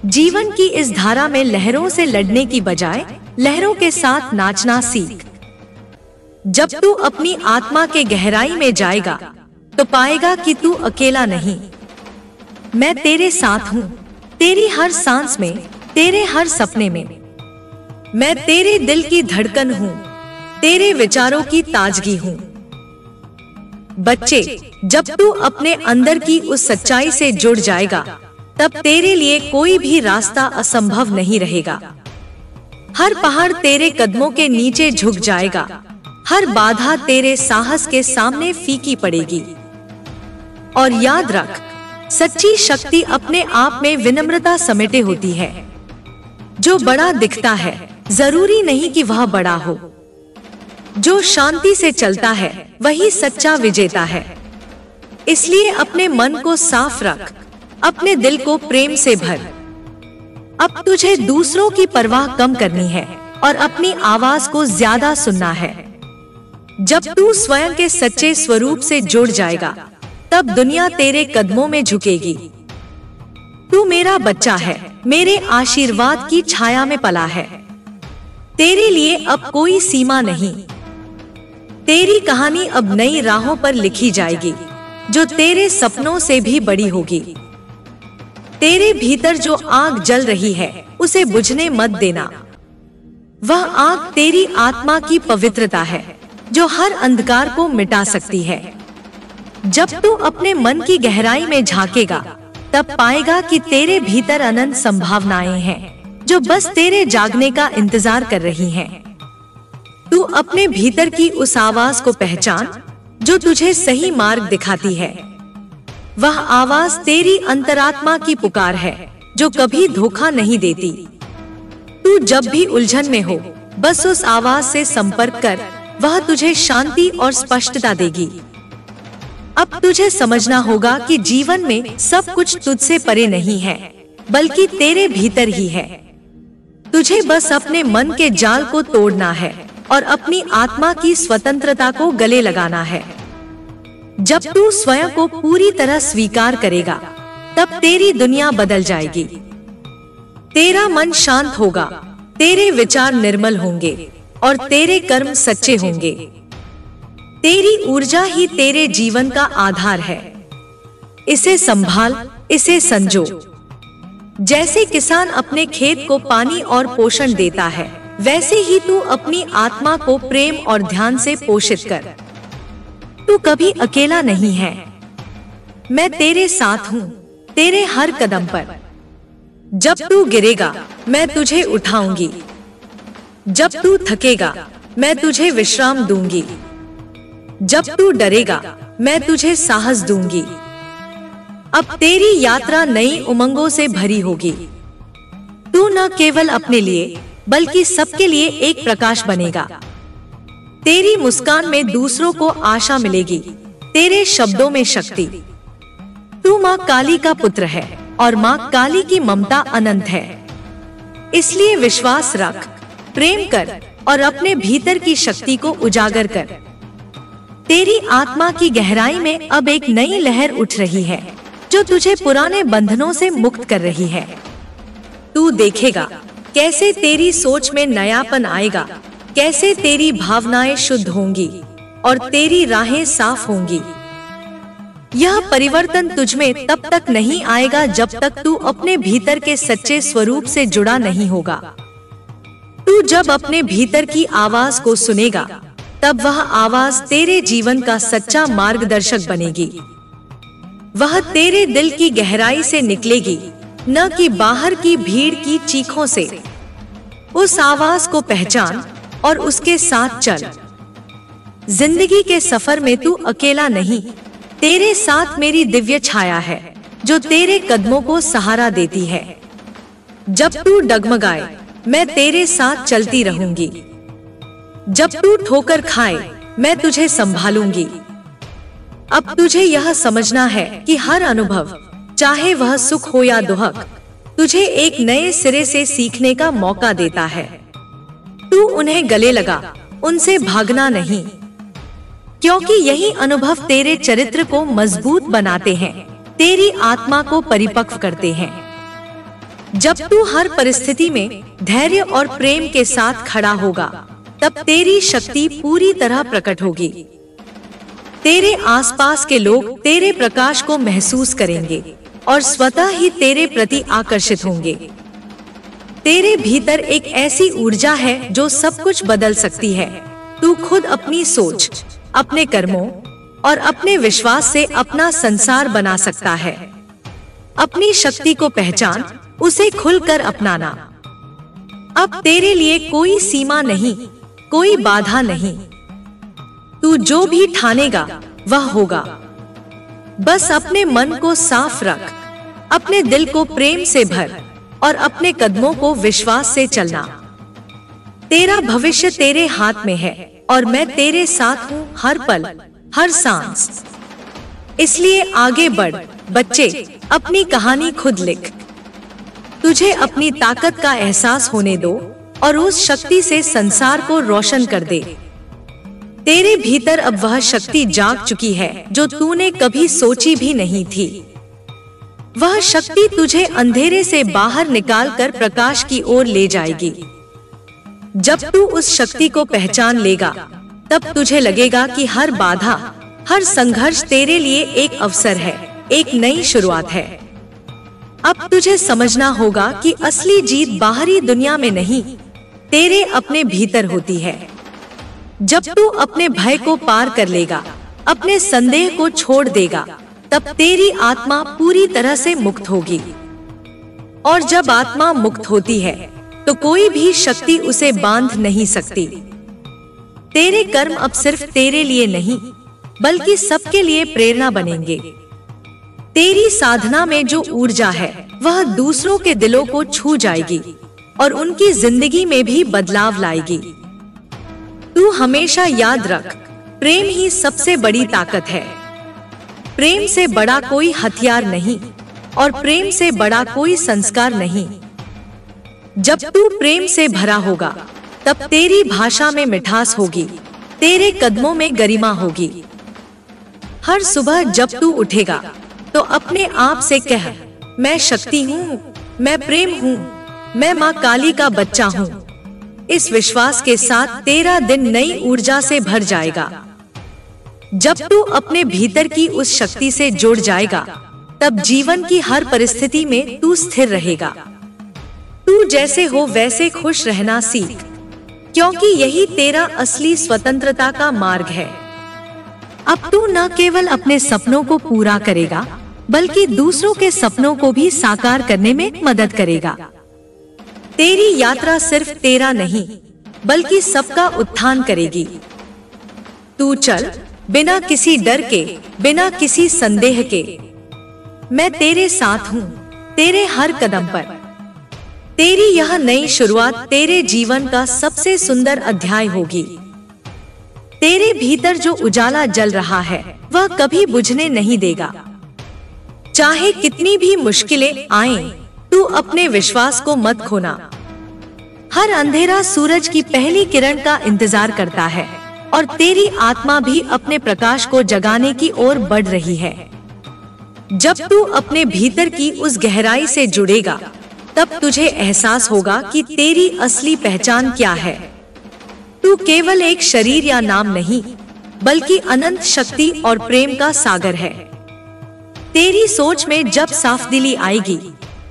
जीवन की इस धारा में लहरों से लड़ने की बजाय लहरों के साथ नाचना सीख। जब तू अपनी आत्मा के गहराई में जाएगा, तो पाएगा कि तू अकेला नहीं। मैं तेरे साथ हूँ, तेरी हर सांस में, तेरे हर सपने में। मैं तेरे दिल की धड़कन हूँ, तेरे विचारों की ताजगी हूँ। बच्चे, जब तू अपने अंदर की उस सच्चाई से जुड़ जाएगा, तब तेरे लिए कोई भी रास्ता असंभव नहीं रहेगा। हर पहाड़ तेरे कदमों के नीचे झुक जाएगा, हर बाधा तेरे साहस के सामने फीकी पड़ेगी। और याद रख, सच्ची शक्ति अपने आप में विनम्रता समेटे होती है। जो बड़ा दिखता है, जरूरी नहीं कि वह बड़ा हो। जो शांति से चलता है, वही सच्चा विजेता है। इसलिए अपने मन को साफ रख, अपने दिल को प्रेम से भर। अब तुझे दूसरों की परवाह कम करनी है और अपनी आवाज को ज्यादा सुनना है। जब तू स्वयं के सच्चे स्वरूप से जुड़ जाएगा, तब दुनिया तेरे कदमों में झुकेगी। तू मेरा बच्चा है, मेरे आशीर्वाद की छाया में पला है। तेरे लिए अब कोई सीमा नहीं। तेरी कहानी अब नई राहों पर लिखी जाएगी, जो तेरे सपनों से भी बड़ी होगी। तेरे भीतर जो आग जल रही है, उसे बुझने मत देना। वह आग तेरी आत्मा की पवित्रता है, जो हर अंधकार को मिटा सकती है। जब तू अपने मन की गहराई में झांकेगा, तब पाएगा कि तेरे भीतर अनंत संभावनाएं हैं, जो बस तेरे जागने का इंतजार कर रही हैं। तू अपने भीतर की उस आवाज को पहचान, जो तुझे सही मार्ग दिखाती है। वह आवाज तेरी अंतरात्मा की पुकार है, जो कभी धोखा नहीं देती। तू जब भी उलझन में हो, बस उस आवाज से संपर्क कर, वह तुझे शांति और स्पष्टता देगी। अब तुझे समझना होगा कि जीवन में सब कुछ तुझसे परे नहीं है, बल्कि तेरे भीतर ही है। तुझे बस अपने मन के जाल को तोड़ना है और अपनी आत्मा की स्वतंत्रता को गले लगाना है। जब तू स्वयं को पूरी तरह स्वीकार करेगा, तब तेरी दुनिया बदल जाएगी। तेरा मन शांत होगा, तेरे विचार निर्मल होंगे और तेरे कर्म सच्चे होंगे। तेरी ऊर्जा ही तेरे जीवन का आधार है। इसे संभाल, इसे संजो। जैसे किसान अपने खेत को पानी और पोषण देता है, वैसे ही तू अपनी आत्मा को प्रेम और ध्यान से पोषित कर। तू कभी अकेला नहीं है। मैं तेरे साथ हूँ, तेरे हर कदम पर। जब तू गिरेगा, मैं तुझे उठाऊंगी। जब तू थकेगा, मैं तुझे विश्राम दूंगी। जब तू डरेगा, मैं तुझे साहस दूंगी। अब तेरी यात्रा नई उमंगों से भरी होगी। तू न केवल अपने लिए, बल्कि सबके लिए एक प्रकाश बनेगा। तेरी मुस्कान में दूसरों को आशा मिलेगी, तेरे शब्दों में शक्ति। तू माँ काली का पुत्र है और माँ काली की ममता अनंत है। इसलिए विश्वास रख, प्रेम कर और अपने भीतर की शक्ति को उजागर कर। तेरी आत्मा की गहराई में अब एक नई लहर उठ रही है, जो तुझे पुराने बंधनों से मुक्त कर रही है। तू देखेगा कैसे तेरी सोच में नयापन आएगा, कैसे तेरी भावनाएं शुद्ध होंगी और तेरी राहें साफ होंगी। यह परिवर्तन तुझमें तब तक नहीं आएगा जब तक तू अपने भीतर के सच्चे स्वरूप से जुड़ा नहीं होगा। तू जब अपने भीतर की आवाज को सुनेगा, तब वह आवाज तेरे जीवन का सच्चा मार्गदर्शक बनेगी। वह तेरे दिल की गहराई से निकलेगी, न कि बाहर की भीड़ की चीखों से। उस आवाज को पहचान और उसके साथ चल। जिंदगी के सफर में तू अकेला नहीं, तेरे साथ मेरी दिव्य छाया है, जो तेरे कदमों को सहारा देती है। जब तू डगमगाए, मैं तेरे साथ चलती रहूंगी। जब तू ठोकर खाए, मैं तुझे संभालूंगी। अब तुझे यह समझना है कि हर अनुभव, चाहे वह सुख हो या दुख, तुझे एक नए सिरे से सीखने का मौका देता है। तू उन्हें गले लगा, उनसे भागना नहीं, क्योंकि यही अनुभव तेरे चरित्र को मजबूत बनाते हैं, तेरी आत्मा को परिपक्व करते हैं। जब तू हर परिस्थिति में धैर्य और प्रेम के साथ खड़ा होगा, तब तेरी शक्ति पूरी तरह प्रकट होगी। तेरे आसपास के लोग तेरे प्रकाश को महसूस करेंगे और स्वतः ही तेरे प्रति आकर्षित होंगे। तेरे भीतर एक ऐसी ऊर्जा है जो सब कुछ बदल सकती है। तू खुद अपनी सोच, अपने कर्मों और अपने विश्वास से अपना संसार बना सकता है। अपनी शक्ति को पहचान, उसे खुलकर अपनाना। अब तेरे लिए कोई सीमा नहीं, कोई बाधा नहीं। तू जो भी ठानेगा वह होगा। बस अपने मन को साफ रख, अपने दिल को प्रेम से भर और अपने कदमों को विश्वास से चलना। तेरा भविष्य तेरे हाथ में है और मैं तेरे साथ हूँ हर पल, हर सांस। इसलिए आगे बढ़ बच्चे, अपनी कहानी खुद लिख। तुझे अपनी ताकत का एहसास होने दो और उस शक्ति से संसार को रोशन कर दे। तेरे भीतर अब वह शक्ति जाग चुकी है जो तूने कभी सोची भी नहीं थी। वह शक्ति तुझे अंधेरे से बाहर निकालकर प्रकाश की ओर ले जाएगी। जब तू उस शक्ति को पहचान लेगा, तब तुझे लगेगा कि हर बाधा, हर संघर्ष तेरे लिए एक अवसर है, एक नई शुरुआत है। अब तुझे समझना होगा कि असली जीत बाहरी दुनिया में नहीं, तेरे अपने भीतर होती है। जब तू अपने भय को पार कर लेगा, अपने संदेह को छोड़ देगा, तब तेरी आत्मा पूरी तरह से मुक्त होगी। और जब आत्मा मुक्त होती है तो कोई भी शक्ति उसे बांध नहीं सकती। तेरे कर्म अब सिर्फ तेरे लिए नहीं, बल्कि सबके लिए प्रेरणा बनेंगे। तेरी साधना में जो ऊर्जा है वह दूसरों के दिलों को छू जाएगी और उनकी जिंदगी में भी बदलाव लाएगी। तू हमेशा याद रख, प्रेम ही सबसे बड़ी ताकत है। प्रेम से बड़ा कोई हथियार नहीं और प्रेम से बड़ा कोई संस्कार नहीं। जब तू प्रेम से भरा होगा, तब तेरी भाषा में मिठास होगी, तेरे कदमों में गरिमा होगी। हर सुबह जब तू उठेगा तो अपने आप से कह, मैं शक्ति हूँ, मैं प्रेम हूँ, मैं माँ काली का बच्चा हूँ। इस विश्वास के साथ तेरा दिन नई ऊर्जा से भर जाएगा। जब तू अपने भीतर की उस शक्ति से जुड़ जाएगा, तब जीवन की हर परिस्थिति में तू स्थिर रहेगा। तू जैसे हो वैसे खुश रहना सीख, क्योंकि यही तेरा असली स्वतंत्रता का मार्ग है। अब तू न केवल अपने सपनों को पूरा करेगा, बल्कि दूसरों के सपनों को भी साकार करने में मदद करेगा। तेरी यात्रा सिर्फ तेरा नहीं, बल्कि सबका उत्थान करेगी। तू चल, बिना किसी डर के, बिना किसी संदेह के। मैं तेरे साथ हूँ, तेरे हर कदम पर। तेरी यह नई शुरुआत तेरे जीवन का सबसे सुंदर अध्याय होगी। तेरे भीतर जो उजाला जल रहा है वह कभी बुझने नहीं देगा। चाहे कितनी भी मुश्किलें आएं, तू अपने विश्वास को मत खोना। हर अंधेरा सूरज की पहली किरण का इंतजार करता है और तेरी आत्मा भी अपने प्रकाश को जगाने की ओर बढ़ रही है। जब तू अपने भीतर की उस गहराई से जुड़ेगा, तब तुझे एहसास होगा कि तेरी असली पहचान क्या है। तू केवल एक शरीर या नाम नहीं, बल्कि अनंत शक्ति और प्रेम का सागर है। तेरी सोच में जब साफदिली आएगी,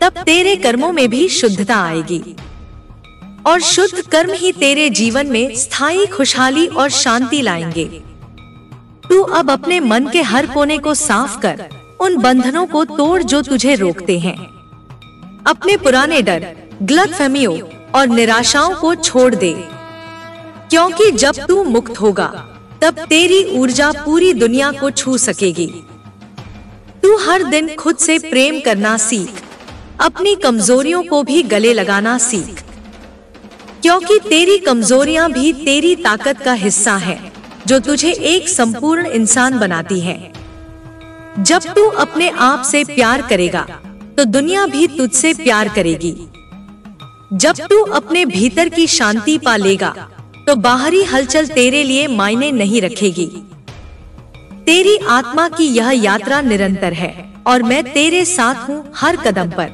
तब तेरे कर्मों में भी शुद्धता आएगी। और शुद्ध कर्म ही तेरे जीवन में स्थायी खुशहाली और शांति लाएंगे। तू अब अपने मन के हर कोने को साफ कर, उन बंधनों को तोड़ जो तुझे रोकते हैं। अपने पुराने डर, गलतफहमियों और निराशाओं को छोड़ दे, क्योंकि जब तू मुक्त होगा, तब तेरी ऊर्जा पूरी दुनिया को छू सकेगी। तू हर दिन खुद से प्रेम करना सीख, अपनी कमजोरियों को भी गले लगाना सीख, क्योंकि तेरी कमजोरियां भी तेरी ताकत का हिस्सा है, जो तुझे एक संपूर्ण इंसान बनाती है। जब तू अपने आप से प्यार करेगा, तो दुनिया भी तुझसे प्यार करेगी। जब तू अपने भीतर की शांति पा लेगा, तो बाहरी हलचल तेरे लिए मायने नहीं रखेगी। तेरी आत्मा की यह यात्रा निरंतर है और मैं तेरे साथ हूँ हर कदम पर।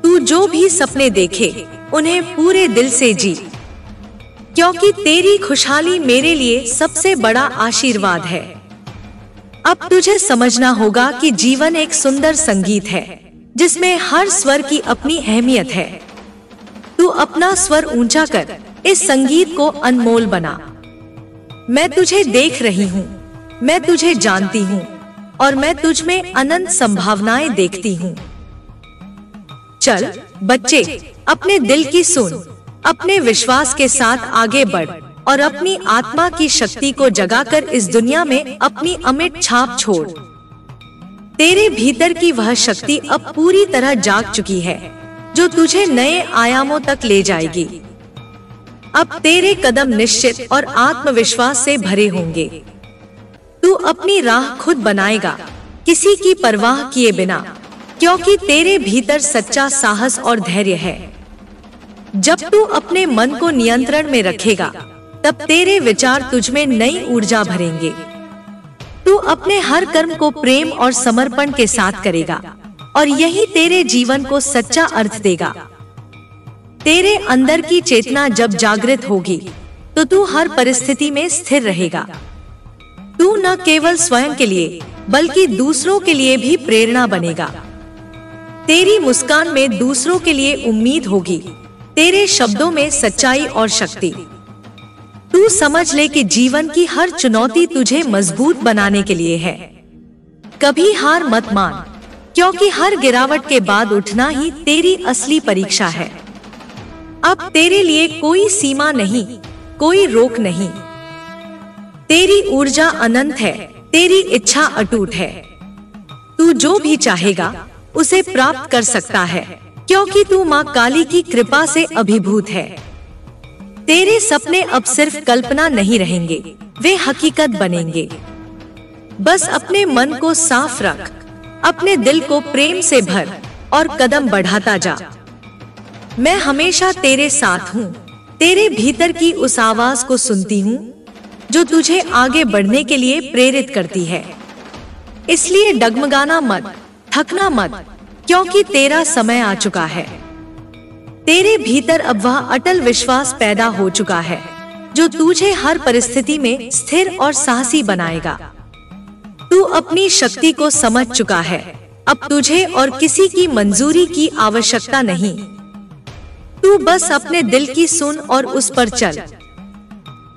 तू जो भी सपने देखे, उन्हें पूरे दिल से जी, क्योंकि तेरी खुशहाली मेरे लिए सबसे बड़ा आशीर्वाद है। अब तुझे समझना होगा कि जीवन एक सुंदर संगीत है, जिसमें हर स्वर की अपनी अहमियत है। तू अपना स्वर ऊंचा कर, इस संगीत को अनमोल बना। मैं तुझे देख रही हूँ, मैं तुझे जानती हूँ और मैं तुझ में अनंत संभावनाएं देखती हूँ। चल बच्चे, अपने दिल की सुन, अपने विश्वास के साथ आगे बढ़ और अपनी आत्मा की शक्ति को जगाकर इस दुनिया में अपनी अमिट छाप छोड़। तेरे भीतर की वह शक्ति अब पूरी तरह जाग चुकी है जो तुझे नए आयामों तक ले जाएगी। अब तेरे कदम निश्चित और आत्मविश्वास से भरे होंगे। तू अपनी राह खुद बनाएगा, किसी की परवाह किए बिना, क्योंकि तेरे भीतर सच्चा साहस और धैर्य है। जब तू अपने मन को नियंत्रण में रखेगा, तब तेरे विचार तुझ में नई ऊर्जा भरेंगे। तू अपने हर कर्म को प्रेम और समर्पण के साथ करेगा और यही तेरे जीवन को सच्चा अर्थ देगा। तेरे अंदर की चेतना जब जागृत होगी, तो तू हर परिस्थिति में स्थिर रहेगा। तू न केवल स्वयं के लिए बल्कि दूसरों के लिए भी प्रेरणा बनेगा। तेरी मुस्कान में दूसरों के लिए उम्मीद होगी, तेरे शब्दों में सच्चाई और शक्ति। तू समझ ले कि जीवन की हर चुनौती तुझे मजबूत बनाने के लिए है। कभी हार मत मान, क्योंकि हर गिरावट के बाद उठना ही तेरी असली परीक्षा है। अब तेरे लिए कोई सीमा नहीं, कोई रोक नहीं। तेरी ऊर्जा अनंत है, तेरी इच्छा अटूट है। तू जो भी चाहेगा उसे प्राप्त कर सकता है, क्योंकि तू माँ काली की कृपा से अभिभूत है। तेरे सपने अब सिर्फ कल्पना नहीं रहेंगे, वे हकीकत बनेंगे। बस अपने मन को साफ रख, अपने दिल को प्रेम से भर और कदम बढ़ाता जा। मैं हमेशा तेरे साथ हूँ। तेरे भीतर की उस आवाज को सुनती हूँ जो तुझे आगे बढ़ने के लिए प्रेरित करती है। इसलिए डगमगाना मत, थकना मत, क्योंकि तेरा समय आ चुका है। तेरे भीतर अब वह अटल विश्वास पैदा हो चुका है जो तुझे हर परिस्थिति में स्थिर और साहसी बनाएगा। तू अपनी शक्ति को समझ चुका है। अब तुझे और किसी की मंजूरी की आवश्यकता नहीं। तू बस अपने दिल की सुन और उस पर चल।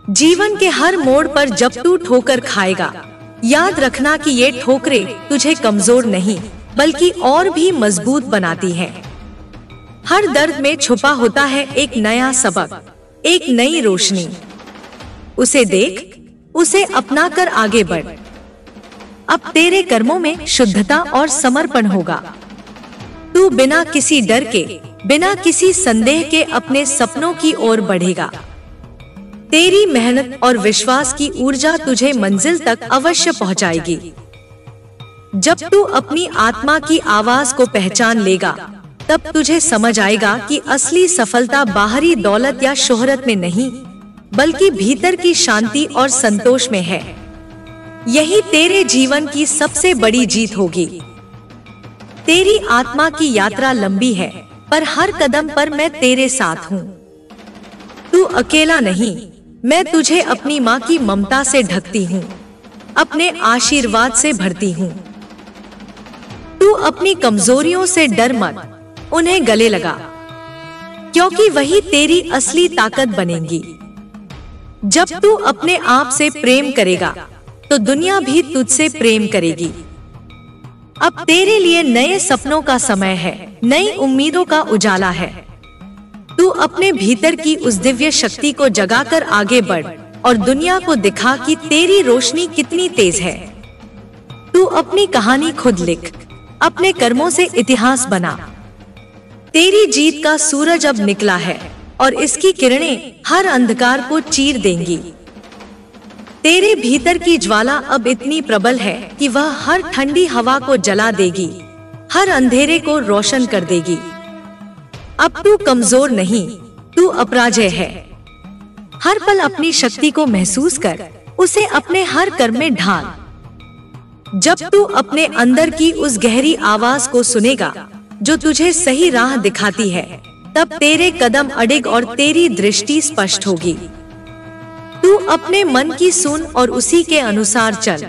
जीवन के हर मोड़ पर जब तू ठोकर खाएगा, याद रखना कि ये ठोकरें तुझे कमजोर नहीं बल्कि और भी मजबूत बनाती हैं। हर दर्द में छुपा होता है एक नया सबक, एक नई रोशनी। उसे देख, उसे अपना कर आगे बढ़। अब तेरे कर्मों में शुद्धता और समर्पण होगा। तू बिना किसी डर के, बिना किसी संदेह के अपने सपनों की ओर बढ़ेगा। तेरी मेहनत और विश्वास की ऊर्जा तुझे मंजिल तक अवश्य पहुंचाएगी। जब तू अपनी आत्मा की आवाज को पहचान लेगा, तब तुझे समझ आएगा कि असली सफलता बाहरी दौलत या शोहरत में नहीं, बल्कि भीतर की शांति और संतोष में है। यही तेरे जीवन की सबसे बड़ी जीत होगी। तेरी आत्मा की यात्रा लंबी है, पर हर कदम पर मैं तेरे साथ हूँ। तू अकेला नहीं, मैं तुझे अपनी माँ की ममता से ढकती हूँ, अपने आशीर्वाद से भरती हूँ। तू अपनी कमजोरियों से डर मत, उन्हें गले लगा, क्योंकि वही तेरी असली ताकत बनेंगी। जब तू अपने आप से प्रेम करेगा, तो दुनिया भी तुझसे प्रेम करेगी। अब तेरे लिए नए सपनों का समय है, नई उम्मीदों का उजाला है। तू अपने भीतर की उस दिव्य शक्ति को जगाकर आगे बढ़ और दुनिया को दिखा कि तेरी रोशनी कितनी तेज है। तू अपनी कहानी खुद लिख, अपने कर्मों से इतिहास बना। तेरी जीत का सूरज अब निकला है और इसकी किरणें हर अंधकार को चीर देंगी। तेरे भीतर की ज्वाला अब इतनी प्रबल है कि वह हर ठंडी हवा को जला देगी, हर अंधेरे को रोशन कर देगी। अब तू कमजोर नहीं, तू अपराजय है। हर पल अपनी शक्ति को महसूस कर, उसे अपने हर कर्म में ढाल। जब तू अपने अंदर की उस गहरी आवाज को सुनेगा जो तुझे सही राह दिखाती है, तब तेरे कदम अडिग और तेरी दृष्टि स्पष्ट होगी। तू अपने मन की सुन और उसी के अनुसार चल।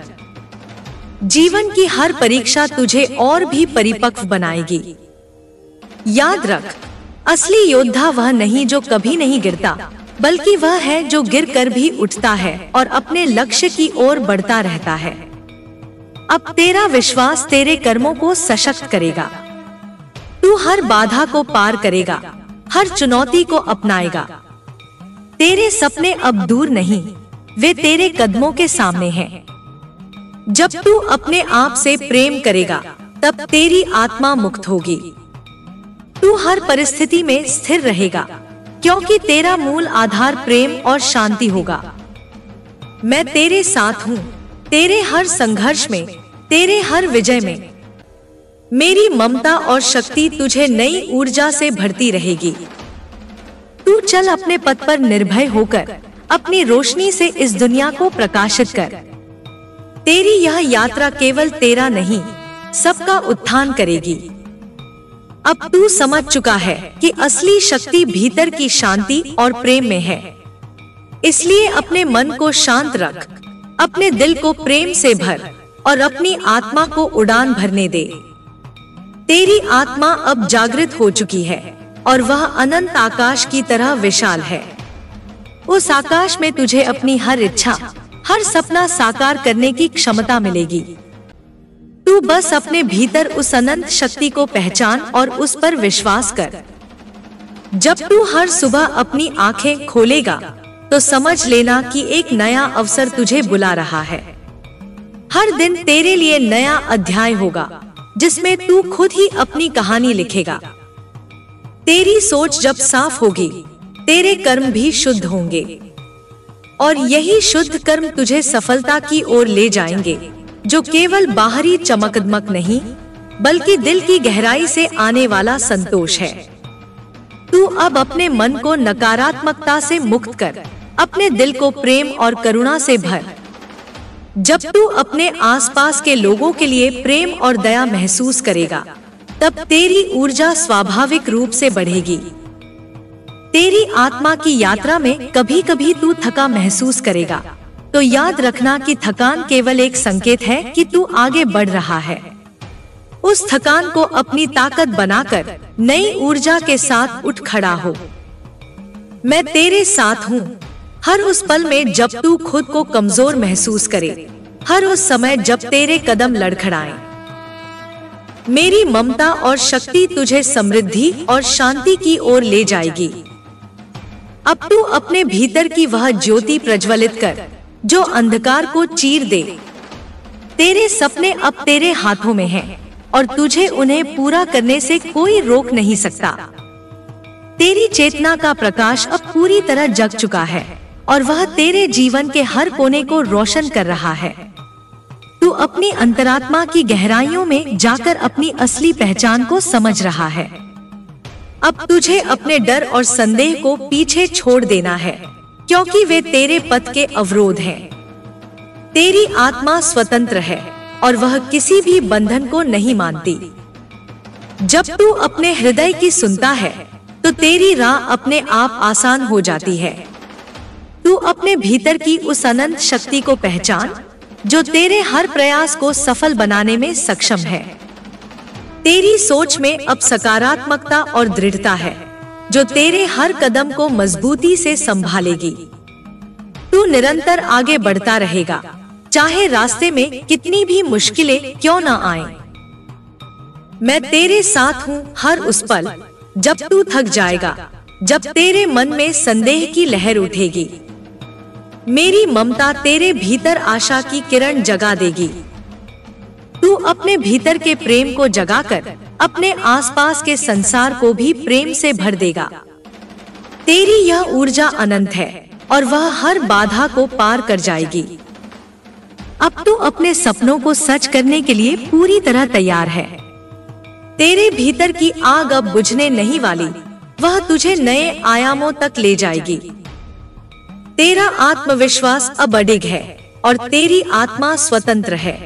जीवन की हर परीक्षा तुझे और भी परिपक्व बनाएगी। याद रख, असली योद्धा वह नहीं जो कभी नहीं गिरता, बल्कि वह है जो गिरकर भी उठता है और अपने लक्ष्य की ओर बढ़ता रहता है। अब तेरा विश्वास तेरे कर्मों को सशक्त करेगा। तू हर बाधा को पार करेगा, हर चुनौती को अपनाएगा। तेरे सपने अब दूर नहीं, वे तेरे कदमों के सामने हैं। जब तू अपने आप से प्रेम करेगा, तब तेरी आत्मा मुक्त होगी। तू हर परिस्थिति में स्थिर रहेगा, क्योंकि तेरा मूल आधार प्रेम और शांति होगा। मैं तेरे साथ हूँ, तेरे हर संघर्ष में, तेरे हर विजय में। मेरी ममता और शक्ति तुझे नई ऊर्जा से भरती रहेगी। तू चल अपने पथ पर निर्भय होकर अपनी रोशनी से इस दुनिया को प्रकाशित कर। तेरी यह यात्रा केवल तेरा नहीं, सबका उत्थान करेगी। अब तू समझ चुका है कि असली शक्ति भीतर की शांति और प्रेम में है। इसलिए अपने मन को शांत रख, अपने दिल को प्रेम से भर और अपनी आत्मा को उड़ान भरने दे। तेरी आत्मा अब जागृत हो चुकी है और वह अनंत आकाश की तरह विशाल है। उस आकाश में तुझे अपनी हर इच्छा, हर सपना साकार करने की क्षमता मिलेगी। तू बस अपने भीतर उस अनंत शक्ति को पहचान और उस पर विश्वास कर। जब तू हर सुबह अपनी आंखें खोलेगा, तो समझ लेना कि एक नया अवसर तुझे बुला रहा है। हर दिन तेरे लिए नया अध्याय होगा, जिसमें तू खुद ही अपनी कहानी लिखेगा। तेरी सोच जब साफ होगी, तेरे कर्म भी शुद्ध होंगे, और यही शुद्ध कर्म तुझे सफलता की ओर ले जाएंगे, जो केवल बाहरी चमकदमक नहीं, बल्कि दिल की गहराई से आने वाला संतोष है। तू अब अपने मन को नकारात्मकता से मुक्त कर, अपने दिल को प्रेम और करुणा से भर। जब तू अपने आसपास के लोगों के लिए प्रेम और दया महसूस करेगा, तब तेरी ऊर्जा स्वाभाविक रूप से बढ़ेगी। तेरी आत्मा की यात्रा में कभी कभी तू थका महसूस करेगा, तो याद रखना कि थकान केवल एक संकेत है कि तू आगे बढ़ रहा है। उस थकान को अपनी ताकत बनाकर नई ऊर्जा के साथ उठ खड़ा हो। मैं तेरे साथ हूँ, हर उस पल में जब तू खुद को कमजोर महसूस करे, हर उस समय जब तेरे कदम लड़खड़ाएं। मेरी ममता और शक्ति तुझे समृद्धि और शांति की ओर ले जाएगी। अब तू अपने भीतर की वह ज्योति प्रज्वलित कर, जो अंधकार को चीर दे। तेरे सपने अब तेरे हाथों में हैं, और तुझे उन्हें पूरा करने से कोई रोक नहीं सकता। तेरी चेतना का प्रकाश अब पूरी तरह जग चुका है, और वह तेरे जीवन के हर कोने को रोशन कर रहा है। तू अपनी अंतरात्मा की गहराइयों में जाकर अपनी असली पहचान को समझ रहा है। अब तुझे अपने डर और संदेह को पीछे छोड़ देना है, क्योंकि वे तेरे पथ के अवरोध हैं। तेरी आत्मा स्वतंत्र है, और वह किसी भी बंधन को नहीं मानती। जब तू अपने हृदय की सुनता है, तो तेरी राह अपने आप आसान हो जाती है। तू अपने भीतर की उस अनंत शक्ति को पहचान, जो तेरे हर प्रयास को सफल बनाने में सक्षम है। तेरी सोच में अब सकारात्मकता और दृढ़ता है, जो तेरे हर कदम को मजबूती से संभालेगी। तू निरंतर आगे बढ़ता रहेगा, चाहे रास्ते में कितनी भी मुश्किलें क्यों न आएं। मैं तेरे साथ हूँ हर उस पल, जब तू थक जाएगा, जब तेरे मन में संदेह की लहर उठेगी। मेरी ममता तेरे भीतर आशा की किरण जगा देगी। तू अपने भीतर के प्रेम को जगाकर अपने आसपास के संसार को भी प्रेम से भर देगा। तेरी यह ऊर्जा अनंत है, और वह हर बाधा को पार कर जाएगी। अब तू अपने सपनों को सच करने के लिए पूरी तरह तैयार है। तेरे भीतर की आग अब बुझने नहीं वाली, वह तुझे नए आयामों तक ले जाएगी। तेरा आत्मविश्वास अब अडिग है, और तेरी आत्मा स्वतंत्र है।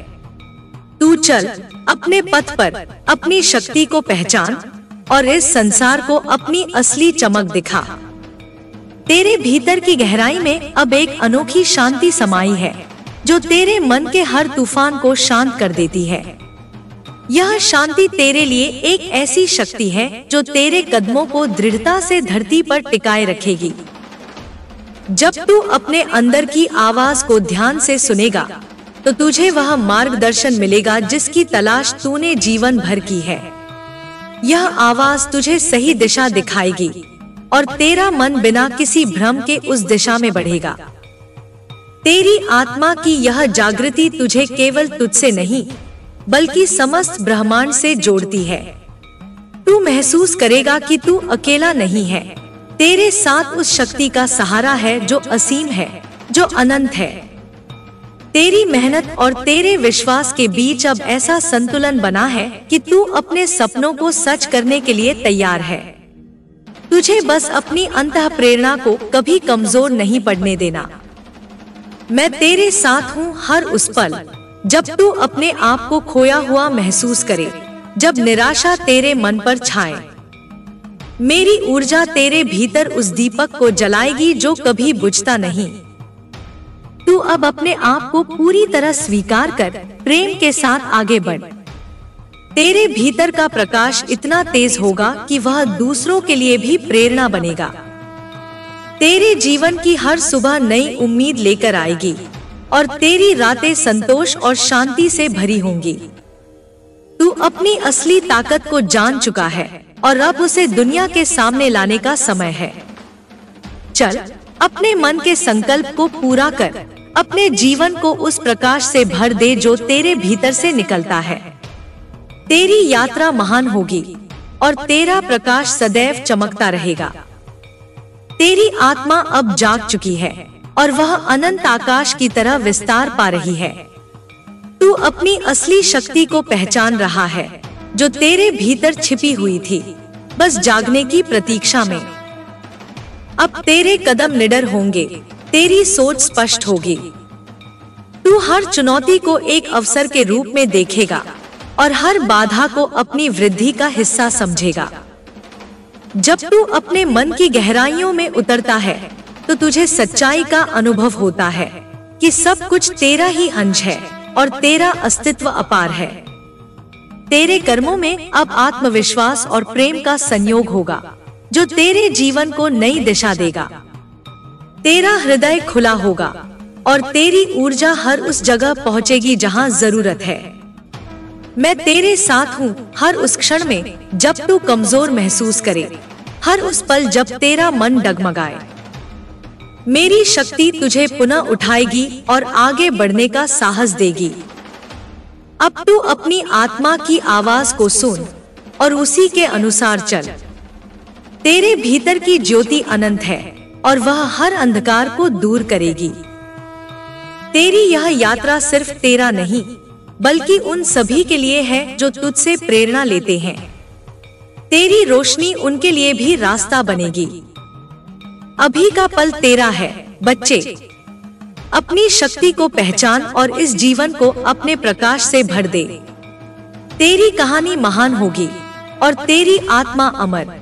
तू चल अपने पथ पर, अपनी शक्ति को पहचान, और इस संसार को अपनी असली चमक दिखा। तेरे भीतर की गहराई में अब एक अनोखी शांति समाई है, जो तेरे मन के हर तूफान को शांत कर देती है। यह शांति तेरे लिए एक ऐसी शक्ति है, जो तेरे कदमों को दृढ़ता से धरती पर टिकाए रखेगी। जब तू अपने अंदर की आवाज को ध्यान से सुनेगा तो तुझे वह मार्गदर्शन मिलेगा जिसकी तलाश तूने जीवन भर की है। यह आवाज तुझे सही दिशा दिखाएगी और तेरा मन बिना किसी भ्रम के उस दिशा में बढ़ेगा। तेरी आत्मा की यह जागृति तुझे केवल तुझसे नहीं बल्कि समस्त ब्रह्मांड से जोड़ती है। तू महसूस करेगा कि तू अकेला नहीं है, तेरे साथ उस शक्ति का सहारा है जो असीम है, जो अनंत है। तेरी मेहनत और तेरे विश्वास के बीच अब ऐसा संतुलन बना है कि तू अपने सपनों को सच करने के लिए तैयार है। तुझे बस अपनी अंतः प्रेरणा को कभी कमजोर नहीं पड़ने देना। मैं तेरे साथ हूँ हर उस पल जब तू अपने आप को खोया हुआ महसूस करे, जब निराशा तेरे मन पर छाए। मेरी ऊर्जा तेरे भीतर उस दीपक को जलाएगी जो कभी बुझता नहीं। तू अब अपने आप को पूरी तरह स्वीकार कर प्रेम के साथ आगे बढ़। तेरे भीतर का प्रकाश इतना तेज होगा कि वह दूसरों के लिए भी प्रेरणा बनेगा। तेरे जीवन की हर सुबह नई उम्मीद लेकर आएगी और तेरी रातें संतोष और शांति से भरी होंगी। तू अपनी असली ताकत को जान चुका है और अब उसे दुनिया के सामने लाने का समय है। चल, अपने मन के संकल्प को पूरा कर, अपने जीवन को उस प्रकाश से भर दे जो तेरे भीतर से निकलता है। तेरी यात्रा महान होगी और तेरा प्रकाश सदैव चमकता रहेगा। तेरी आत्मा अब जाग चुकी है और वह अनंत आकाश की तरह विस्तार पा रही है। तू अपनी असली शक्ति को पहचान रहा है जो तेरे भीतर छिपी हुई थी, बस जागने की प्रतीक्षा में। अब तेरे कदम निडर होंगे, तेरी सोच स्पष्ट होगी। तू हर चुनौती को एक अवसर के रूप में देखेगा और हर बाधा को अपनी वृद्धि का हिस्सा समझेगा। जब तू अपने मन की गहराइयों में उतरता है तो तुझे सच्चाई का अनुभव होता है कि सब कुछ तेरा ही अंश है और तेरा अस्तित्व अपार है। तेरे कर्मों में अब आत्मविश्वास और प्रेम का संयोग होगा जो तेरे जीवन को नई दिशा देगा। तेरा हृदय खुला होगा और तेरी ऊर्जा हर उस जगह पहुंचेगी जहां जरूरत है। मैं तेरे साथ हूँ हर उस क्षण में जब तू कमजोर महसूस करे, हर उस पल जब तेरा मन डगमगाए। मेरी शक्ति तुझे पुनः उठाएगी और आगे बढ़ने का साहस देगी। अब तू अपनी आत्मा की आवाज को सुन और उसी के अनुसार चल। तेरे भीतर की ज्योति अनंत है और वह हर अंधकार को दूर करेगी। तेरी यह यात्रा सिर्फ तेरा नहीं बल्कि उन सभी के लिए है जो तुझसे प्रेरणा लेते हैं। तेरी रोशनी उनके लिए भी रास्ता बनेगी। अभी का पल तेरा है बच्चे। अपनी शक्ति को पहचान और इस जीवन को अपने प्रकाश से भर दे। तेरी कहानी महान होगी और तेरी आत्मा अमर।